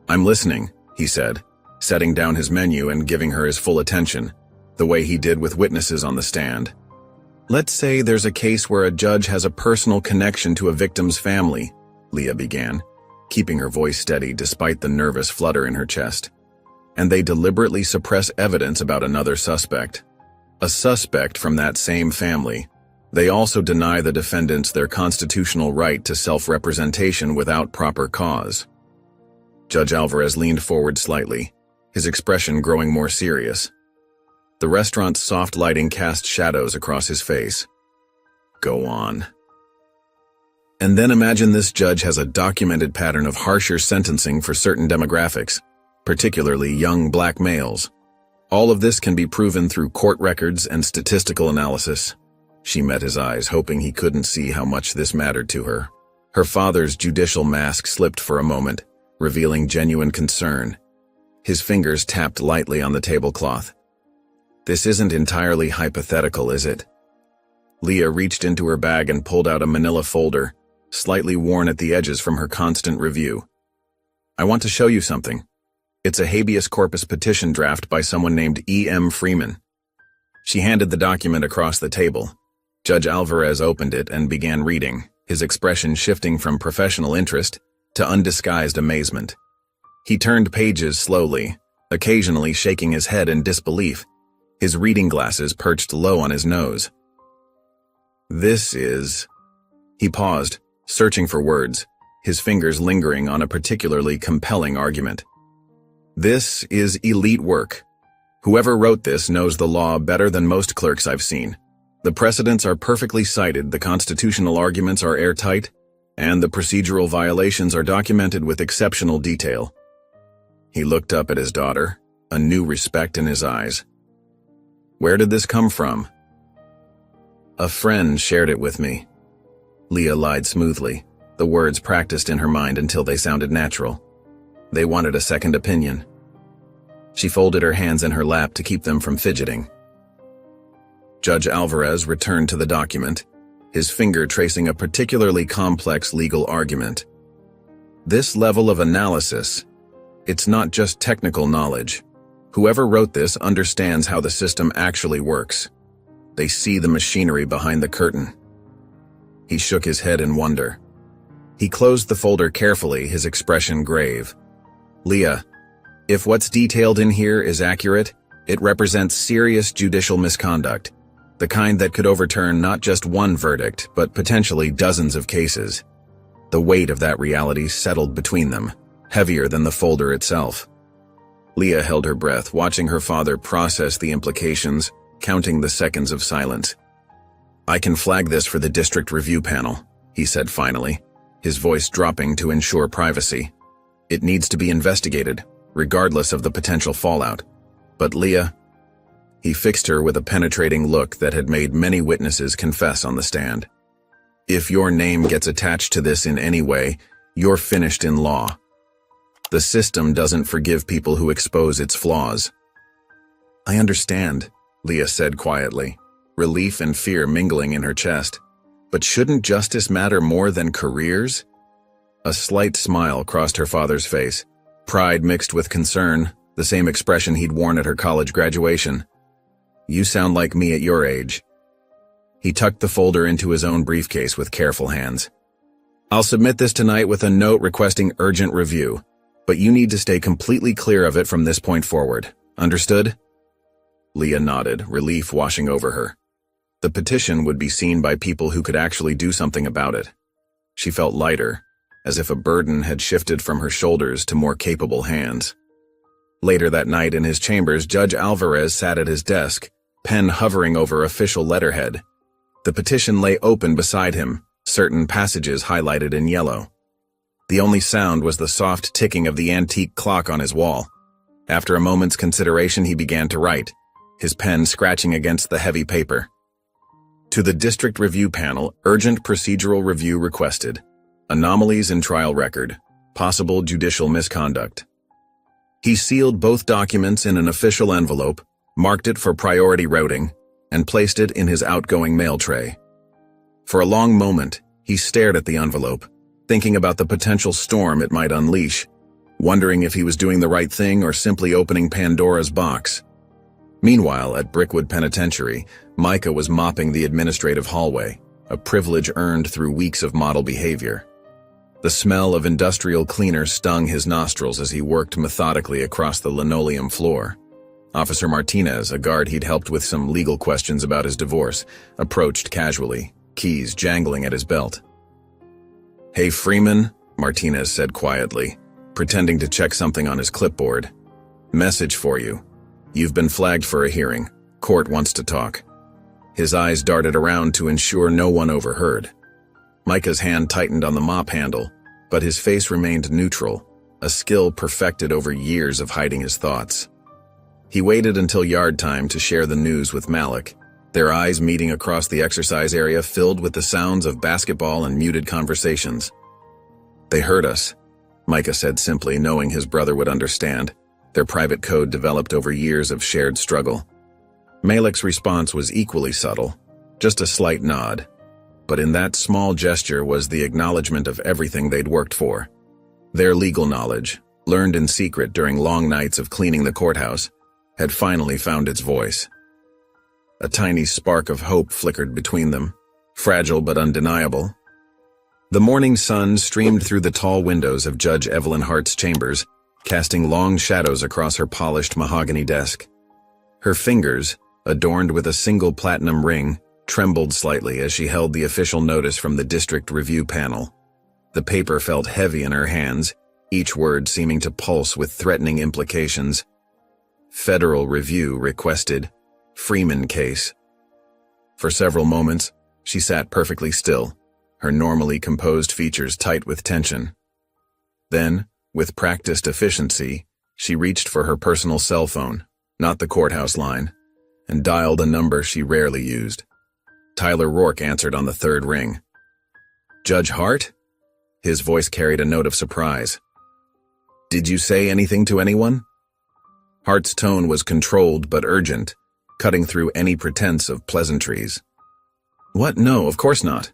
"I'm listening," he said, setting down his menu and giving her his full attention, the way he did with witnesses on the stand. "Let's say there's a case where a judge has a personal connection to a victim's family," Leah began, keeping her voice steady despite the nervous flutter in her chest. "And they deliberately suppress evidence about another suspect. A suspect from that same family. They also deny the defendants their constitutional right to self-representation without proper cause." Judge Alvarez leaned forward slightly, his expression growing more serious. The restaurant's soft lighting cast shadows across his face. "Go on." "And then imagine this judge has a documented pattern of harsher sentencing for certain demographics, particularly young black males. All of this can be proven through court records and statistical analysis." She met his eyes, hoping he couldn't see how much this mattered to her. Her father's judicial mask slipped for a moment, revealing genuine concern. His fingers tapped lightly on the tablecloth. "This isn't entirely hypothetical, is it?" Leah reached into her bag and pulled out a manila folder, slightly worn at the edges from her constant review. "I want to show you something. It's a habeas corpus petition draft by someone named E.M. Freeman." She handed the document across the table. Judge Alvarez opened it and began reading, his expression shifting from professional interest to undisguised amazement. He turned pages slowly, occasionally shaking his head in disbelief, his reading glasses perched low on his nose. "This is..." He paused, searching for words, his fingers lingering on a particularly compelling argument. "This is elite work. Whoever wrote this knows the law better than most clerks I've seen. The precedents are perfectly cited, the constitutional arguments are airtight, and the procedural violations are documented with exceptional detail." He looked up at his daughter, a new respect in his eyes. "Where did this come from?" "A friend shared it with me." Leah lied smoothly, the words practiced in her mind until they sounded natural. "They wanted a second opinion." She folded her hands in her lap to keep them from fidgeting. Judge Alvarez returned to the document, his finger tracing a particularly complex legal argument. "This level of analysis, it's not just technical knowledge. Whoever wrote this understands how the system actually works. They see the machinery behind the curtain." He shook his head in wonder. He closed the folder carefully, his expression grave. "Leah, if what's detailed in here is accurate, it represents serious judicial misconduct, the kind that could overturn not just one verdict, but potentially dozens of cases. The weight of that reality settled between them, heavier than the folder itself. Leah held her breath, watching her father process the implications, counting the seconds of silence. "I can flag this for the district review panel," he said finally, his voice dropping to ensure privacy. "It needs to be investigated, regardless of the potential fallout. But Leah..." He fixed her with a penetrating look that had made many witnesses confess on the stand. "If your name gets attached to this in any way, you're finished in law. The system doesn't forgive people who expose its flaws." "I understand," Leah said quietly, relief and fear mingling in her chest. "But shouldn't justice matter more than careers?" A slight smile crossed her father's face, pride mixed with concern, the same expression he'd worn at her college graduation. "You sound like me at your age." He tucked the folder into his own briefcase with careful hands. "I'll submit this tonight with a note requesting urgent review, but you need to stay completely clear of it from this point forward. Understood?" Leah nodded, relief washing over her. The petition would be seen by people who could actually do something about it. She felt lighter, as if a burden had shifted from her shoulders to more capable hands. Later that night in his chambers, Judge Alvarez sat at his desk, pen hovering over official letterhead. The petition lay open beside him, certain passages highlighted in yellow. The only sound was the soft ticking of the antique clock on his wall. After a moment's consideration, he began to write, his pen scratching against the heavy paper. "To the District Review Panel, urgent procedural review requested. Anomalies in trial record. Possible judicial misconduct." He sealed both documents in an official envelope, marked it for priority routing, and placed it in his outgoing mail tray. For a long moment, he stared at the envelope, thinking about the potential storm it might unleash, wondering if he was doing the right thing or simply opening Pandora's box. Meanwhile, at Brickwood Penitentiary, Micah was mopping the administrative hallway, a privilege earned through weeks of model behavior. The smell of industrial cleaner stung his nostrils as he worked methodically across the linoleum floor. Officer Martinez, a guard he'd helped with some legal questions about his divorce, approached casually, keys jangling at his belt. "Hey, Freeman," Martinez said quietly, pretending to check something on his clipboard. "Message for you. You've been flagged for a hearing. Court wants to talk." His eyes darted around to ensure no one overheard. Micah's hand tightened on the mop handle, but his face remained neutral, a skill perfected over years of hiding his thoughts. He waited until yard time to share the news with Malik, their eyes meeting across the exercise area filled with the sounds of basketball and muted conversations. "They heard us," Micah said simply, knowing his brother would understand, their private code developed over years of shared struggle. Malik's response was equally subtle, just a slight nod. But in that small gesture was the acknowledgement of everything they'd worked for. Their legal knowledge, learned in secret during long nights of cleaning the courthouse, had finally found its voice. A tiny spark of hope flickered between them, fragile but undeniable. The morning sun streamed through the tall windows of Judge Evelyn Hart's chambers, casting long shadows across her polished mahogany desk. Her fingers, adorned with a single platinum ring, trembled slightly as she held the official notice from the district review panel. The paper felt heavy in her hands, each word seeming to pulse with threatening implications. Federal review requested. Freeman case. For several moments, she sat perfectly still, her normally composed features tight with tension. Then, with practiced efficiency, she reached for her personal cell phone, not the courthouse line, and dialed a number she rarely used. Tyler Rourke answered on the third ring. "Judge Hart?" His voice carried a note of surprise. "Did you say anything to anyone?" Hart's tone was controlled but urgent, cutting through any pretense of pleasantries. "What? No, of course not."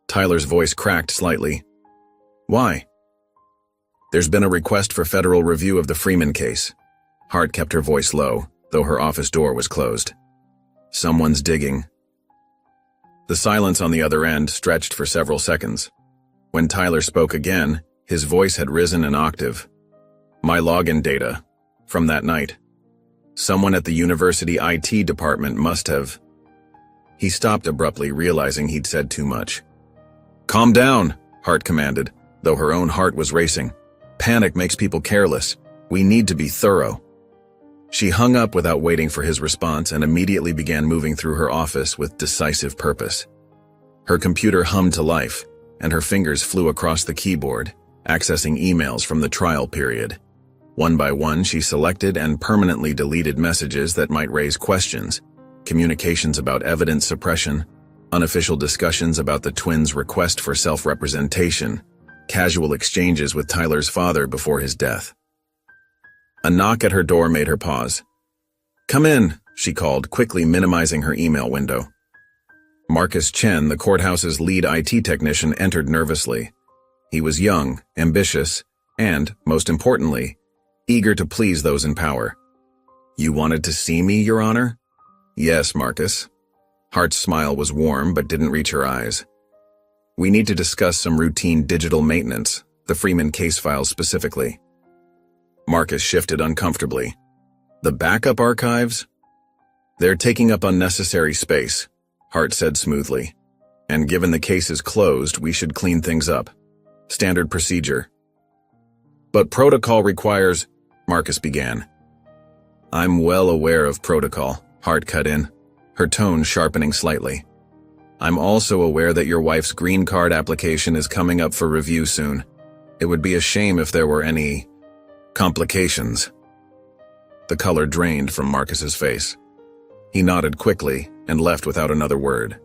Tyler's voice cracked slightly. "Why?" "There's been a request for federal review of the Freeman case." Hart kept her voice low, though her office door was closed. "Someone's digging." The silence on the other end stretched for several seconds. When Tyler spoke again, his voice had risen an octave. "My login data. From that night. Someone at the university IT department must have..." He stopped abruptly, realizing he'd said too much. "Calm down," Hart commanded, though her own heart was racing. Panic makes people careless. We need to be thorough. She hung up without waiting for his response and immediately began moving through her office with decisive purpose. Her computer hummed to life, and her fingers flew across the keyboard, accessing emails from the trial period. One by one, she selected and permanently deleted messages that might raise questions, communications about evidence suppression, unofficial discussions about the twins' request for self-representation, casual exchanges with Tyler's father before his death. A knock at her door made her pause. "Come in," she called, quickly minimizing her email window. Marcus Chen, the courthouse's lead IT technician, entered nervously. He was young, ambitious, and, most importantly, eager to please those in power. "You wanted to see me, Your Honor?" "Yes, Marcus." Hart's smile was warm but didn't reach her eyes. "We need to discuss some routine digital maintenance, the Freeman case files specifically." Marcus shifted uncomfortably. "The backup archives?" "They're taking up unnecessary space," Hart said smoothly. "And given the case is closed, we should clean things up. Standard procedure." "But protocol requires," Marcus began. "I'm well aware of protocol," Hart cut in, her tone sharpening slightly. "I'm also aware that your wife's green card application is coming up for review soon. It would be a shame if there were any complications." The color drained from Marcus's face. He nodded quickly and left without another word.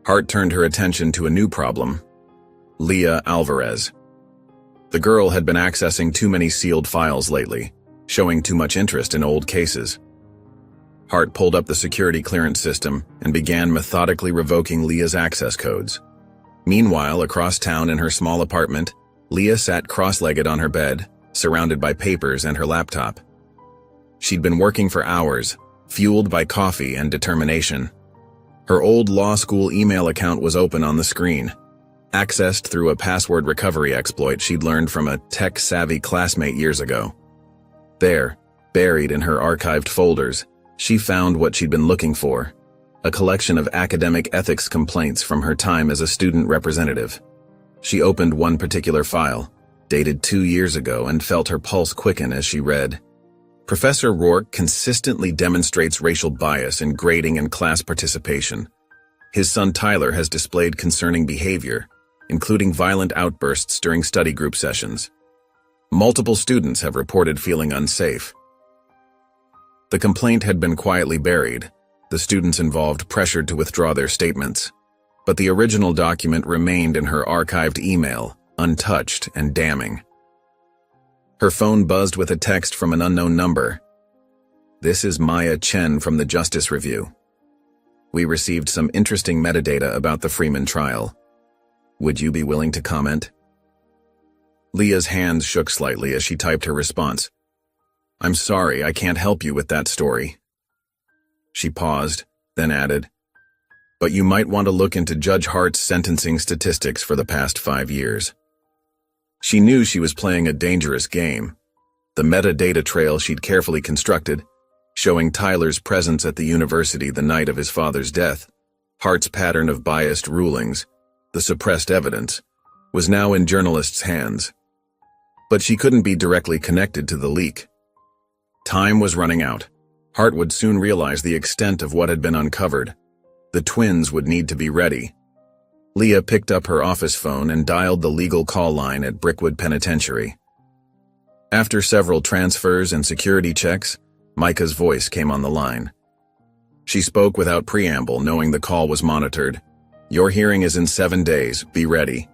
Hart turned her attention to a new problem: Leah Alvarez. The girl had been accessing too many sealed files lately, showing too much interest in old cases. Hart pulled up the security clearance system and began methodically revoking Leah's access codes. Meanwhile, across town in her small apartment, Leah sat cross-legged on her bed, surrounded by papers and her laptop. She'd been working for hours, fueled by coffee and determination. Her old law school email account was open on the screen, accessed through a password recovery exploit she'd learned from a tech-savvy classmate years ago. There, buried in her archived folders, she found what she'd been looking for: a collection of academic ethics complaints from her time as a student representative. She opened one particular file, dated 2 years ago, and felt her pulse quicken as she read. "Professor Rourke consistently demonstrates racial bias in grading and class participation. His son Tyler has displayed concerning behavior, including violent outbursts during study group sessions. Multiple students have reported feeling unsafe." The complaint had been quietly buried, the students involved pressured to withdraw their statements. But the original document remained in her archived email, untouched and damning. Her phone buzzed with a text from an unknown number. "This is Maya Chen from the Justice Review. We received some interesting metadata about the Freeman trial. Would you be willing to comment?" Leah's hands shook slightly as she typed her response. "I'm sorry, I can't help you with that story." She paused, then added, "But you might want to look into Judge Hart's sentencing statistics for the past 5 years. She knew she was playing a dangerous game. The metadata trail she'd carefully constructed, showing Tyler's presence at the university the night of his father's death, Hart's pattern of biased rulings, the suppressed evidence, was now in journalists' hands. But she couldn't be directly connected to the leak. Time was running out. Hart would soon realize the extent of what had been uncovered. The twins would need to be ready. Leah picked up her office phone and dialed the legal call line at Brickwood Penitentiary. After several transfers and security checks, Micah's voice came on the line. She spoke without preamble, knowing the call was monitored. "Your hearing is in 7 days. Be ready."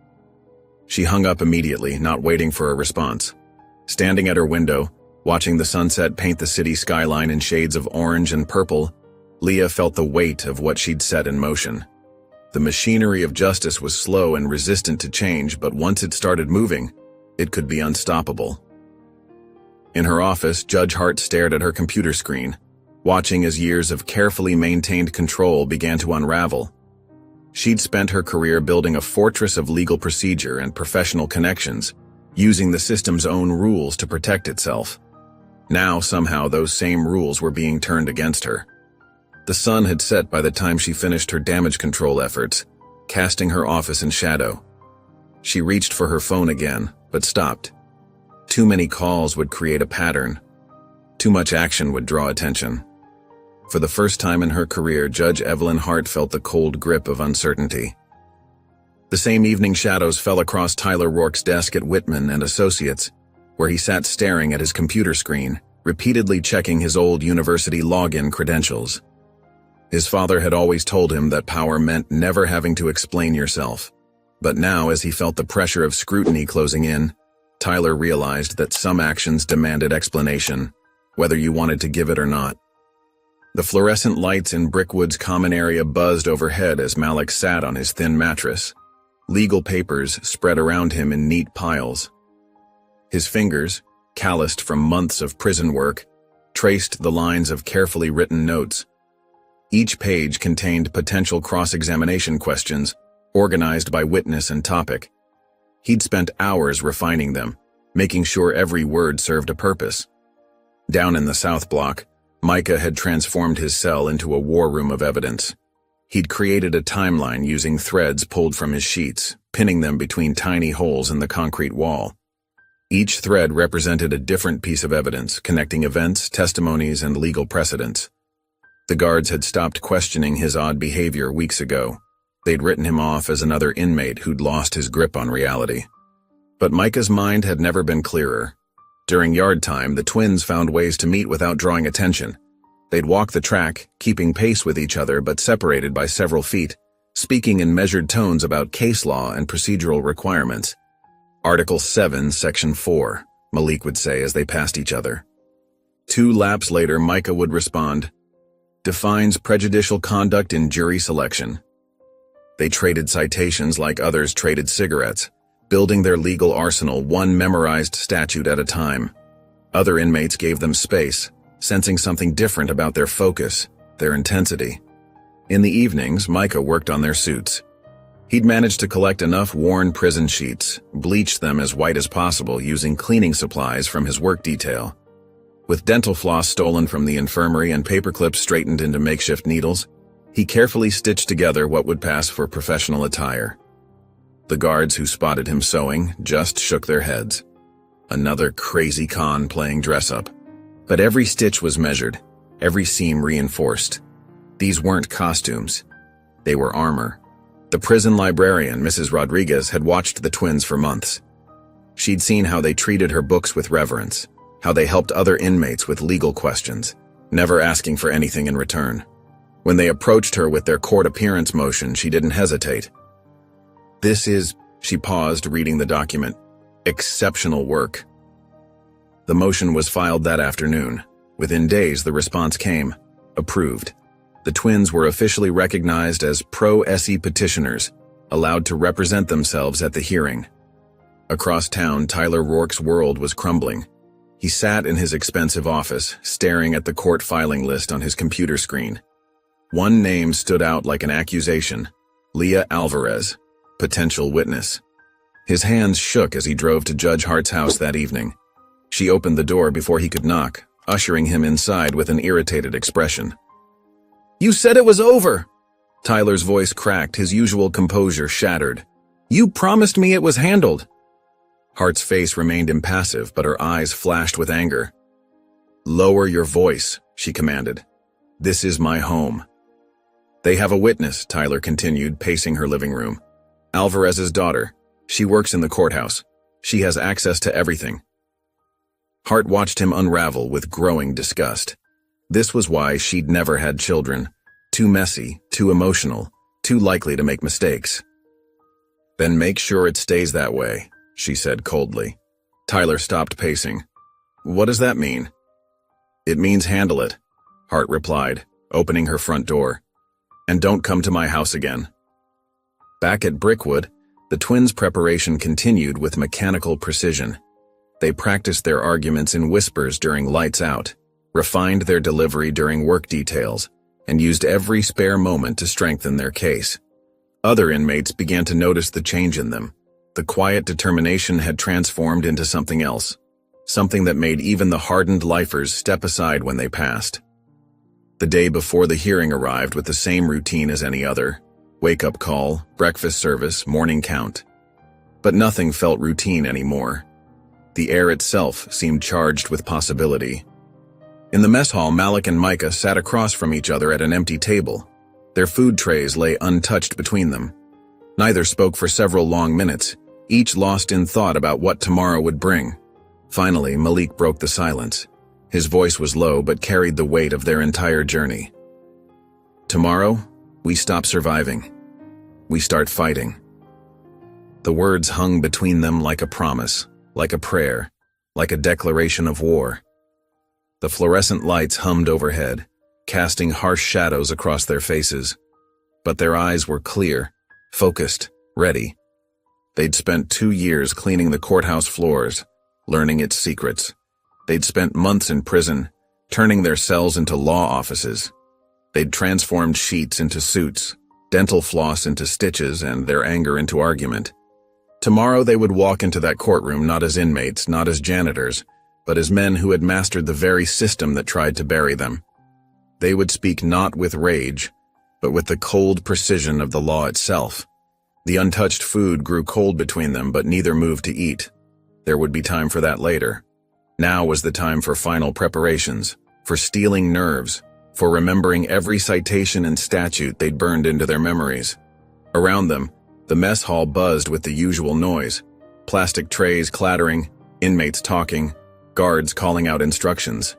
She hung up immediately, not waiting for a response. Standing at her window, watching the sunset paint the city skyline in shades of orange and purple, Leah felt the weight of what she'd set in motion. The machinery of justice was slow and resistant to change, but once it started moving, it could be unstoppable. In her office, Judge Hart stared at her computer screen, watching as years of carefully maintained control began to unravel. She'd spent her career building a fortress of legal procedure and professional connections, using the system's own rules to protect itself. Now, somehow, those same rules were being turned against her. The sun had set by the time she finished her damage control efforts, casting her office in shadow. She reached for her phone again, but stopped. Too many calls would create a pattern. Too much action would draw attention. For the first time in her career, Judge Evelyn Hart felt the cold grip of uncertainty. The same evening, shadows fell across Tyler Rourke's desk at Whitman and Associates, where he sat staring at his computer screen, repeatedly checking his old university login credentials. His father had always told him that power meant never having to explain yourself. But now, as he felt the pressure of scrutiny closing in, Tyler realized that some actions demanded explanation, whether you wanted to give it or not. The fluorescent lights in Brickwood's common area buzzed overhead as Malik sat on his thin mattress. Legal papers spread around him in neat piles. His fingers, calloused from months of prison work, traced the lines of carefully written notes. Each page contained potential cross-examination questions, organized by witness and topic. He'd spent hours refining them, making sure every word served a purpose. Down in the South Block, Micah had transformed his cell into a war room of evidence. He'd created a timeline using threads pulled from his sheets, pinning them between tiny holes in the concrete wall. Each thread represented a different piece of evidence, connecting events, testimonies, and legal precedents. The guards had stopped questioning his odd behavior weeks ago. They'd written him off as another inmate who'd lost his grip on reality. But Micah's mind had never been clearer. During yard time, the twins found ways to meet without drawing attention. They'd walk the track, keeping pace with each other but separated by several feet, speaking in measured tones about case law and procedural requirements. Article 7, Section 4, Malik would say as they passed each other. 2 laps later, Micah would respond, defines prejudicial conduct in jury selection. They traded citations like others traded cigarettes, building their legal arsenal one memorized statute at a time. Other inmates gave them space, sensing something different about their focus, their intensity. In the evenings, Micah worked on their suits. He'd managed to collect enough worn prison sheets, bleach them as white as possible using cleaning supplies from his work detail. With dental floss stolen from the infirmary and paperclips straightened into makeshift needles, he carefully stitched together what would pass for professional attire. The guards who spotted him sewing just shook their heads. Another crazy con playing dress-up. But every stitch was measured, every seam reinforced. These weren't costumes. They were armor. The prison librarian, Mrs. Rodriguez, had watched the twins for months. She'd seen how they treated her books with reverence, how they helped other inmates with legal questions, never asking for anything in return. When they approached her with their court appearance motion, she didn't hesitate. This is, she paused, reading the document, exceptional work. The motion was filed that afternoon. Within days, the response came, approved. The twins were officially recognized as pro-SE petitioners, allowed to represent themselves at the hearing. Across town, Tyler Rourke's world was crumbling. He sat in his expensive office, staring at the court filing list on his computer screen. One name stood out like an accusation, Leah Alvarez, potential witness. His hands shook as he drove to Judge Hart's house that evening. She opened the door before he could knock, ushering him inside with an irritated expression. "You said it was over!" Tyler's voice cracked, his usual composure shattered. "You promised me it was handled!" Hart's face remained impassive, but her eyes flashed with anger. "Lower your voice," she commanded. "This is my home." "They have a witness," Tyler continued, pacing her living room. "Alvarez's daughter. She works in the courthouse. She has access to everything." Hart watched him unravel with growing disgust. This was why she'd never had children. Too messy, too emotional, too likely to make mistakes. "Then make sure it stays that way," she said coldly. Tyler stopped pacing. "What does that mean?" "It means handle it," Hart replied, opening her front door. "And don't come to my house again." Back at Brickwood, the twins' preparation continued with mechanical precision. They practiced their arguments in whispers during lights out, refined their delivery during work details, and used every spare moment to strengthen their case. Other inmates began to notice the change in them. The quiet determination had transformed into something else, something that made even the hardened lifers step aside when they passed. The day before the hearing arrived with the same routine as any other: wake-up call, breakfast service, morning count. But nothing felt routine anymore. The air itself seemed charged with possibility. In the mess hall, Malik and Micah sat across from each other at an empty table. Their food trays lay untouched between them. Neither spoke for several long minutes, each lost in thought about what tomorrow would bring. Finally, Malik broke the silence. His voice was low but carried the weight of their entire journey. Tomorrow, we stop surviving. We start fighting. The words hung between them like a promise, like a prayer, like a declaration of war. The fluorescent lights hummed overhead, casting harsh shadows across their faces. But their eyes were clear, focused, ready. They'd spent 2 years cleaning the courthouse floors, learning its secrets. They'd spent months in prison, turning their cells into law offices. They'd transformed sheets into suits, dental floss into stitches, and their anger into argument. Tomorrow they would walk into that courtroom not as inmates, not as janitors, but as men who had mastered the very system that tried to bury them. They would speak not with rage, but with the cold precision of the law itself. The untouched food grew cold between them, but neither moved to eat. There would be time for that later. Now was the time for final preparations, for steeling nerves, for remembering every citation and statute they'd burned into their memories. Around them, the mess hall buzzed with the usual noise: plastic trays clattering, inmates talking, guards calling out instructions.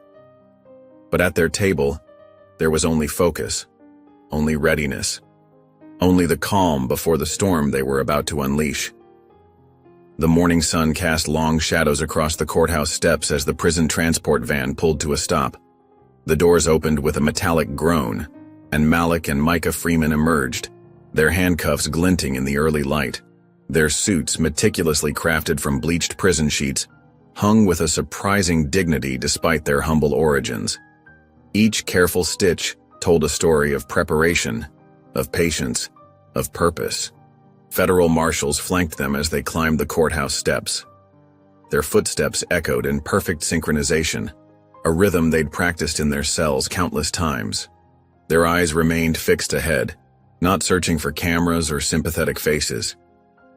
But at their table, there was only focus, only readiness, only the calm before the storm they were about to unleash. The morning sun cast long shadows across the courthouse steps as the prison transport van pulled to a stop. The doors opened with a metallic groan, and Malik and Micah Freeman emerged, their handcuffs glinting in the early light. Their suits, meticulously crafted from bleached prison sheets, hung with a surprising dignity despite their humble origins. Each careful stitch told a story of preparation, of patience, of purpose. Federal marshals flanked them as they climbed the courthouse steps. Their footsteps echoed in perfect synchronization, a rhythm they'd practiced in their cells countless times. Their eyes remained fixed ahead, not searching for cameras or sympathetic faces.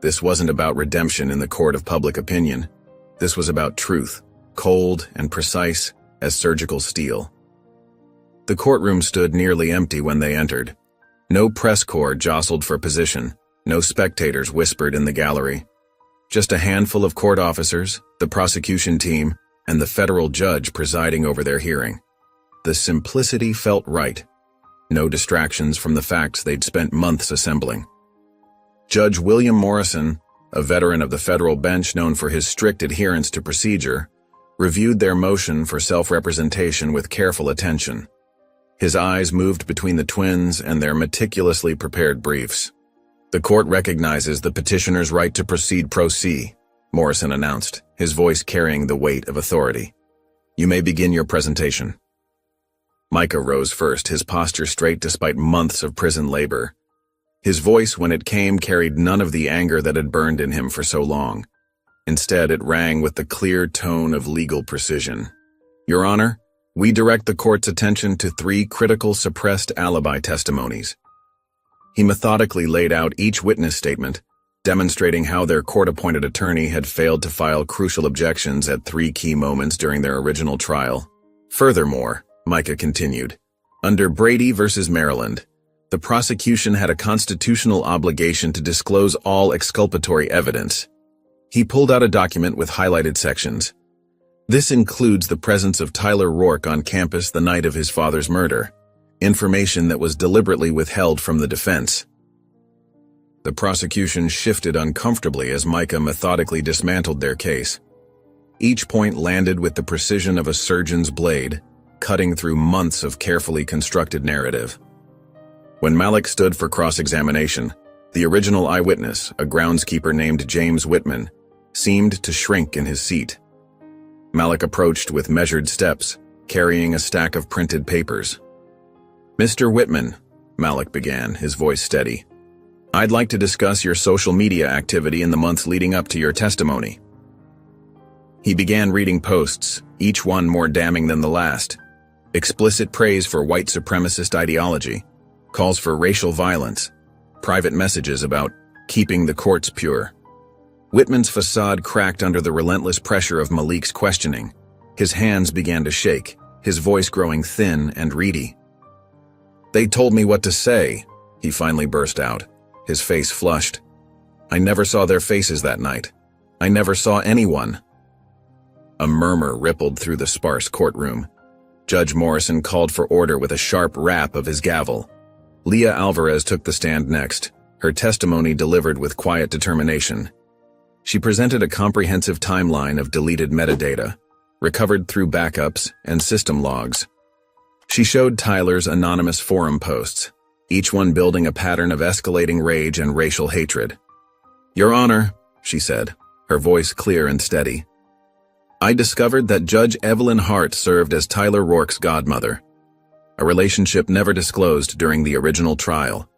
This wasn't about redemption in the court of public opinion. This was about truth, cold and precise as surgical steel. The courtroom stood nearly empty when they entered. No press corps jostled for position. No spectators whispered in the gallery. Just a handful of court officers, the prosecution team, and the federal judge presiding over their hearing. The simplicity felt right. No distractions from the facts they'd spent months assembling. Judge William Morrison, a veteran of the federal bench known for his strict adherence to procedure, reviewed their motion for self-representation with careful attention. His eyes moved between the twins and their meticulously prepared briefs. "The court recognizes the petitioner's right to proceed pro se," Morrison announced, his voice carrying the weight of authority. "You may begin your presentation." Micah rose first, his posture straight despite months of prison labor. His voice, when it came, carried none of the anger that had burned in him for so long. Instead, it rang with the clear tone of legal precision. "Your Honor, we direct the court's attention to 3 critical suppressed alibi testimonies." He methodically laid out each witness statement, demonstrating how their court-appointed attorney had failed to file crucial objections at 3 key moments during their original trial. "Furthermore," Micah continued, "under Brady v. Maryland, the prosecution had a constitutional obligation to disclose all exculpatory evidence." He pulled out a document with highlighted sections. "This includes the presence of Tyler Rourke on campus the night of his father's murder, information that was deliberately withheld from the defense." The prosecution shifted uncomfortably as Micah methodically dismantled their case. Each point landed with the precision of a surgeon's blade, cutting through months of carefully constructed narrative. When Malik stood for cross-examination, the original eyewitness, a groundskeeper named James Whitman, seemed to shrink in his seat. Malik approached with measured steps, carrying a stack of printed papers. "Mr. Whitman," Malik began, his voice steady, "I'd like to discuss your social media activity in the months leading up to your testimony." He began reading posts, each one more damning than the last. Explicit praise for white supremacist ideology, calls for racial violence, private messages about keeping the courts pure. Whitman's facade cracked under the relentless pressure of Malik's questioning. His hands began to shake, his voice growing thin and reedy. "They told me what to say," he finally burst out, his face flushed. "I never saw their faces that night. I never saw anyone." A murmur rippled through the sparse courtroom. Judge Morrison called for order with a sharp rap of his gavel. Leah Alvarez took the stand next, her testimony delivered with quiet determination. She presented a comprehensive timeline of deleted metadata, recovered through backups and system logs. She showed Tyler's anonymous forum posts, each one building a pattern of escalating rage and racial hatred. "Your Honor," she said, her voice clear and steady, "I discovered that Judge Evelyn Hart served as Tyler Rourke's godmother, a relationship never disclosed during the original trial.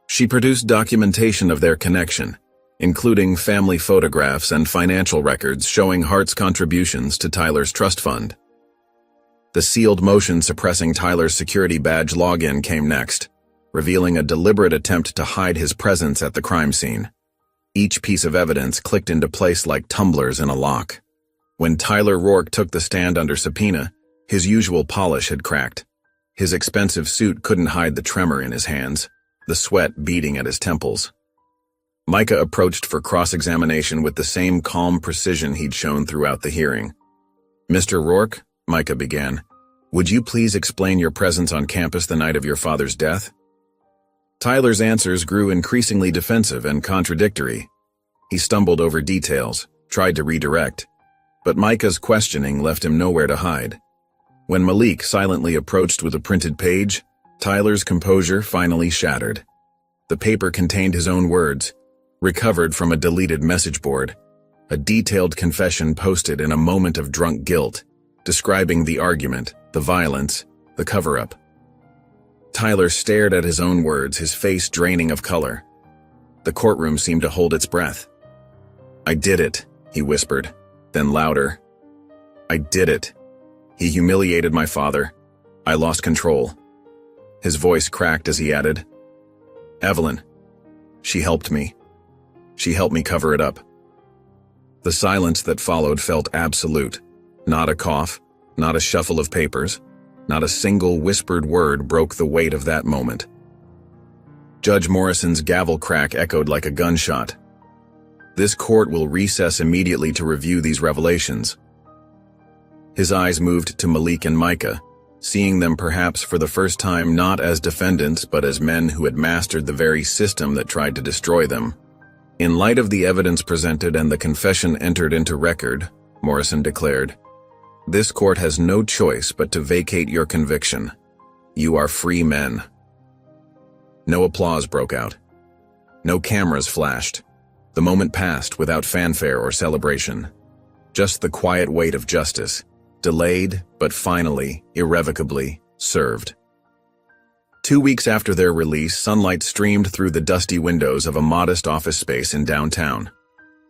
She produced documentation of their connection, including family photographs and financial records showing Hart's contributions to Tyler's trust fund. The sealed motion suppressing Tyler's security badge login came next, revealing a deliberate attempt to hide his presence at the crime scene. Each piece of evidence clicked into place like tumblers in a lock. When Tyler Rourke took the stand under subpoena, his usual polish had cracked. His expensive suit couldn't hide the tremor in his hands, the sweat beading at his temples. Micah approached for cross-examination with the same calm precision he'd shown throughout the hearing. "Mr. Rourke," Micah began, "would you please explain your presence on campus the night of your father's death?" Tyler's answers grew increasingly defensive and contradictory. He stumbled over details, tried to redirect, but Micah's questioning left him nowhere to hide. When Malik silently approached with a printed page, Tyler's composure finally shattered. The paper contained his own words, recovered from a deleted message board, a detailed confession posted in a moment of drunk guilt, describing the argument, the violence, the cover-up. Tyler stared at his own words, his face draining of color. The courtroom seemed to hold its breath. "I did it," he whispered, then louder. "I did it. He humiliated my father. I lost control." His voice cracked as he added, "Evelyn, she helped me. She helped me cover it up." The silence that followed felt absolute. Not a cough, not a shuffle of papers, not a single whispered word broke the weight of that moment. Judge Morrison's gavel crack echoed like a gunshot. "This court will recess immediately to review these revelations." His eyes moved to Malik and Micah, seeing them perhaps for the first time not as defendants but as men who had mastered the very system that tried to destroy them. "In light of the evidence presented and the confession entered into record," Morrison declared, "this court has no choice but to vacate your conviction. You are free men." No applause broke out. No cameras flashed. The moment passed without fanfare or celebration. Just the quiet weight of justice, delayed but finally, irrevocably, served. 2 weeks after their release, sunlight streamed through the dusty windows of a modest office space in downtown.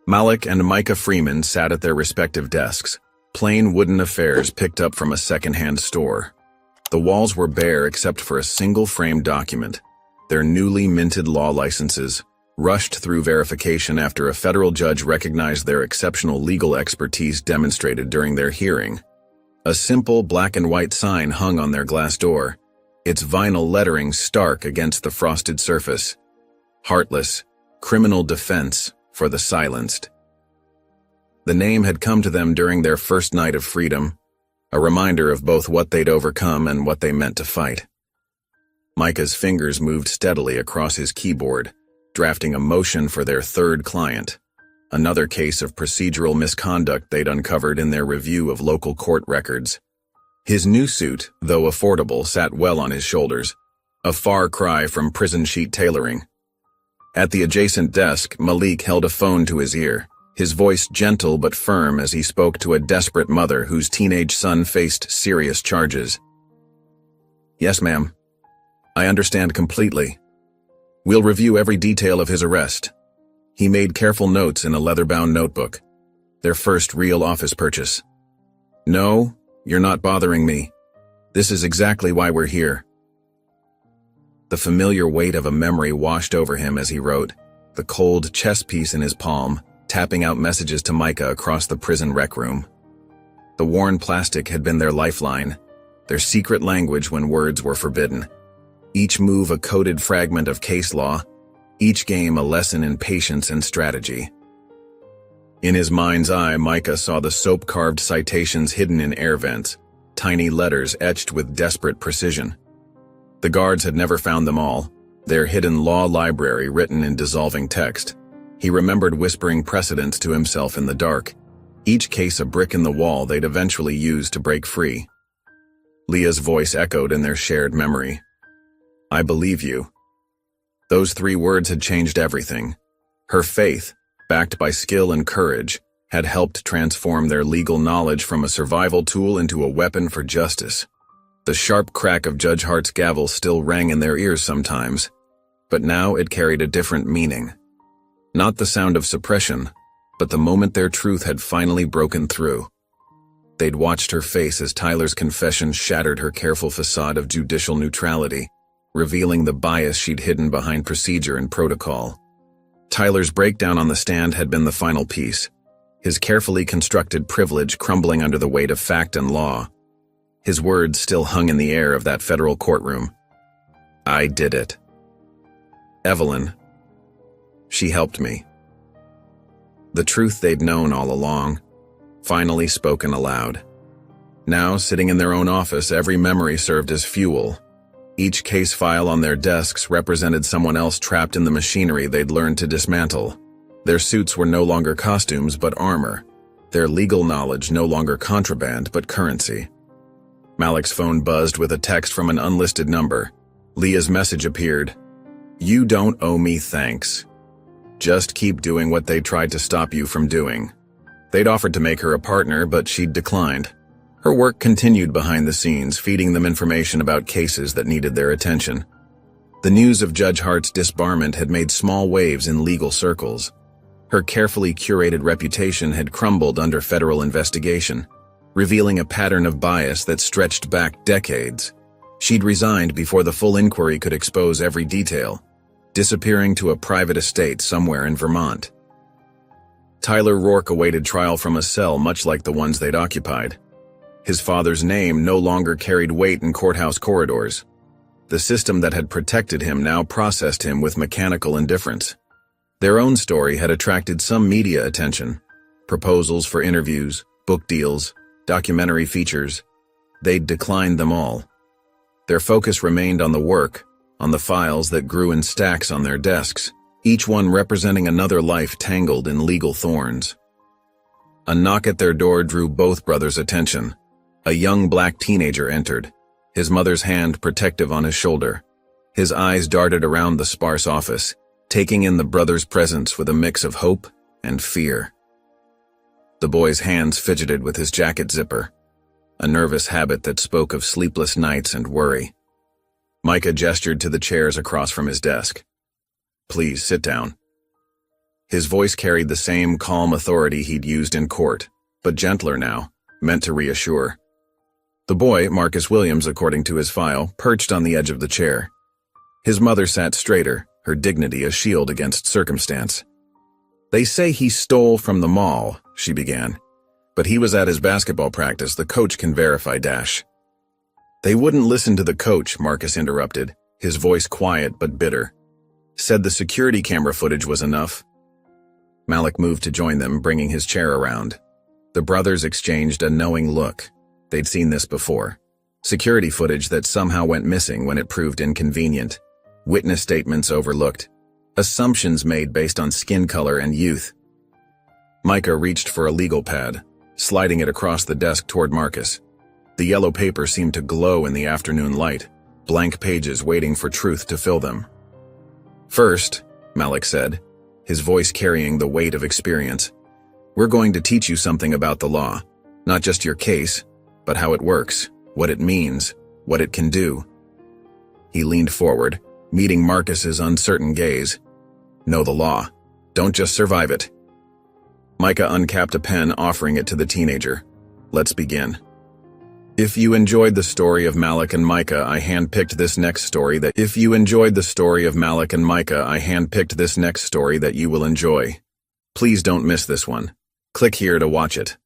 Malik and Micah Freeman sat at their respective desks, plain wooden affairs picked up from a second-hand store. The walls were bare except for a single framed document, their newly minted law licenses, rushed through verification after a federal judge recognized their exceptional legal expertise demonstrated during their hearing. A simple black and white sign hung on their glass door, its vinyl lettering stark against the frosted surface. Heartless, criminal defense for the silenced. The name had come to them during their first night of freedom, a reminder of both what they'd overcome and what they meant to fight. Micah's fingers moved steadily across his keyboard, drafting a motion for their third client, another case of procedural misconduct they'd uncovered in their review of local court records. His new suit, though affordable, sat well on his shoulders, a far cry from prison sheet tailoring. At the adjacent desk, Malik held a phone to his ear, his voice gentle but firm as he spoke to a desperate mother whose teenage son faced serious charges. "Yes, ma'am. I understand completely. We'll review every detail of his arrest." He made careful notes in a leather-bound notebook, their first real office purchase. "No, you're not bothering me. This is exactly why we're here." The familiar weight of a memory washed over him as he wrote, the cold chess piece in his palm, tapping out messages to Micah across the prison rec room. The worn plastic had been their lifeline, their secret language when words were forbidden. Each move a coded fragment of case law, each game a lesson in patience and strategy. In his mind's eye, Micah saw the soap-carved citations hidden in air vents, tiny letters etched with desperate precision. The guards had never found them all, their hidden law library written in dissolving text. He remembered whispering precedents to himself in the dark, each case a brick in the wall they'd eventually use to break free. Leah's voice echoed in their shared memory. "I believe you." Those 3 words had changed everything. Her faith, backed by skill and courage, had helped transform their legal knowledge from a survival tool into a weapon for justice. The sharp crack of Judge Hart's gavel still rang in their ears sometimes, but now it carried a different meaning. Not the sound of suppression, but the moment their truth had finally broken through. They'd watched her face as Tyler's confession shattered her careful facade of judicial neutrality, revealing the bias she'd hidden behind procedure and protocol. Tyler's breakdown on the stand had been the final piece, his carefully constructed privilege crumbling under the weight of fact and law. His words still hung in the air of that federal courtroom. "I did it. Evelyn. She helped me." The truth they'd known all along, finally spoken aloud. Now, sitting in their own office, every memory served as fuel. Each case file on their desks represented someone else trapped in the machinery they'd learned to dismantle. Their suits were no longer costumes but armor, their legal knowledge no longer contraband but currency. Malik's phone buzzed with a text from an unlisted number. Leah's message appeared. "You don't owe me thanks. Just keep doing what they tried to stop you from doing." They'd offered to make her a partner, but she'd declined. Her work continued behind the scenes, feeding them information about cases that needed their attention. The news of Judge Hart's disbarment had made small waves in legal circles. Her carefully curated reputation had crumbled under federal investigation, revealing a pattern of bias that stretched back decades. She'd resigned before the full inquiry could expose every detail, disappearing to a private estate somewhere in Vermont. Tyler Rourke awaited trial from a cell much like the ones they'd occupied. His father's name no longer carried weight in courthouse corridors. The system that had protected him now processed him with mechanical indifference. Their own story had attracted some media attention. Proposals for interviews, book deals, documentary features. They'd declined them all. Their focus remained on the work, on the files that grew in stacks on their desks, each one representing another life tangled in legal thorns. A knock at their door drew both brothers' attention. A young black teenager entered, his mother's hand protective on his shoulder. His eyes darted around the sparse office, taking in the brother's presence with a mix of hope and fear. The boy's hands fidgeted with his jacket zipper, a nervous habit that spoke of sleepless nights and worry. Micah gestured to the chairs across from his desk. "Please sit down." His voice carried the same calm authority he'd used in court, but gentler now, meant to reassure. The boy, Marcus Williams according to his file, perched on the edge of the chair. His mother sat straighter, her dignity a shield against circumstance. "They say he stole from the mall," she began. "But he was at his basketball practice. The coach can verify dash." "They wouldn't listen to the coach," Marcus interrupted, his voice quiet but bitter. "Said the security camera footage was enough." Malik moved to join them, bringing his chair around. The brothers exchanged a knowing look. They'd seen this before. Security footage that somehow went missing when it proved inconvenient. Witness statements overlooked. Assumptions made based on skin color and youth. Micah reached for a legal pad, sliding it across the desk toward Marcus. The yellow paper seemed to glow in the afternoon light, blank pages waiting for truth to fill them. "First," Malik said, his voice carrying the weight of experience, "we're going to teach you something about the law. Not just your case, but how it works, what it means, what it can do." He leaned forward, meeting Marcus's uncertain gaze. "Know the law. Don't just survive it." Micah uncapped a pen, offering it to the teenager. "Let's begin. If you enjoyed the story of Malik and Micah, I handpicked this next story that you will enjoy." Please don't miss this one. Click here to watch it.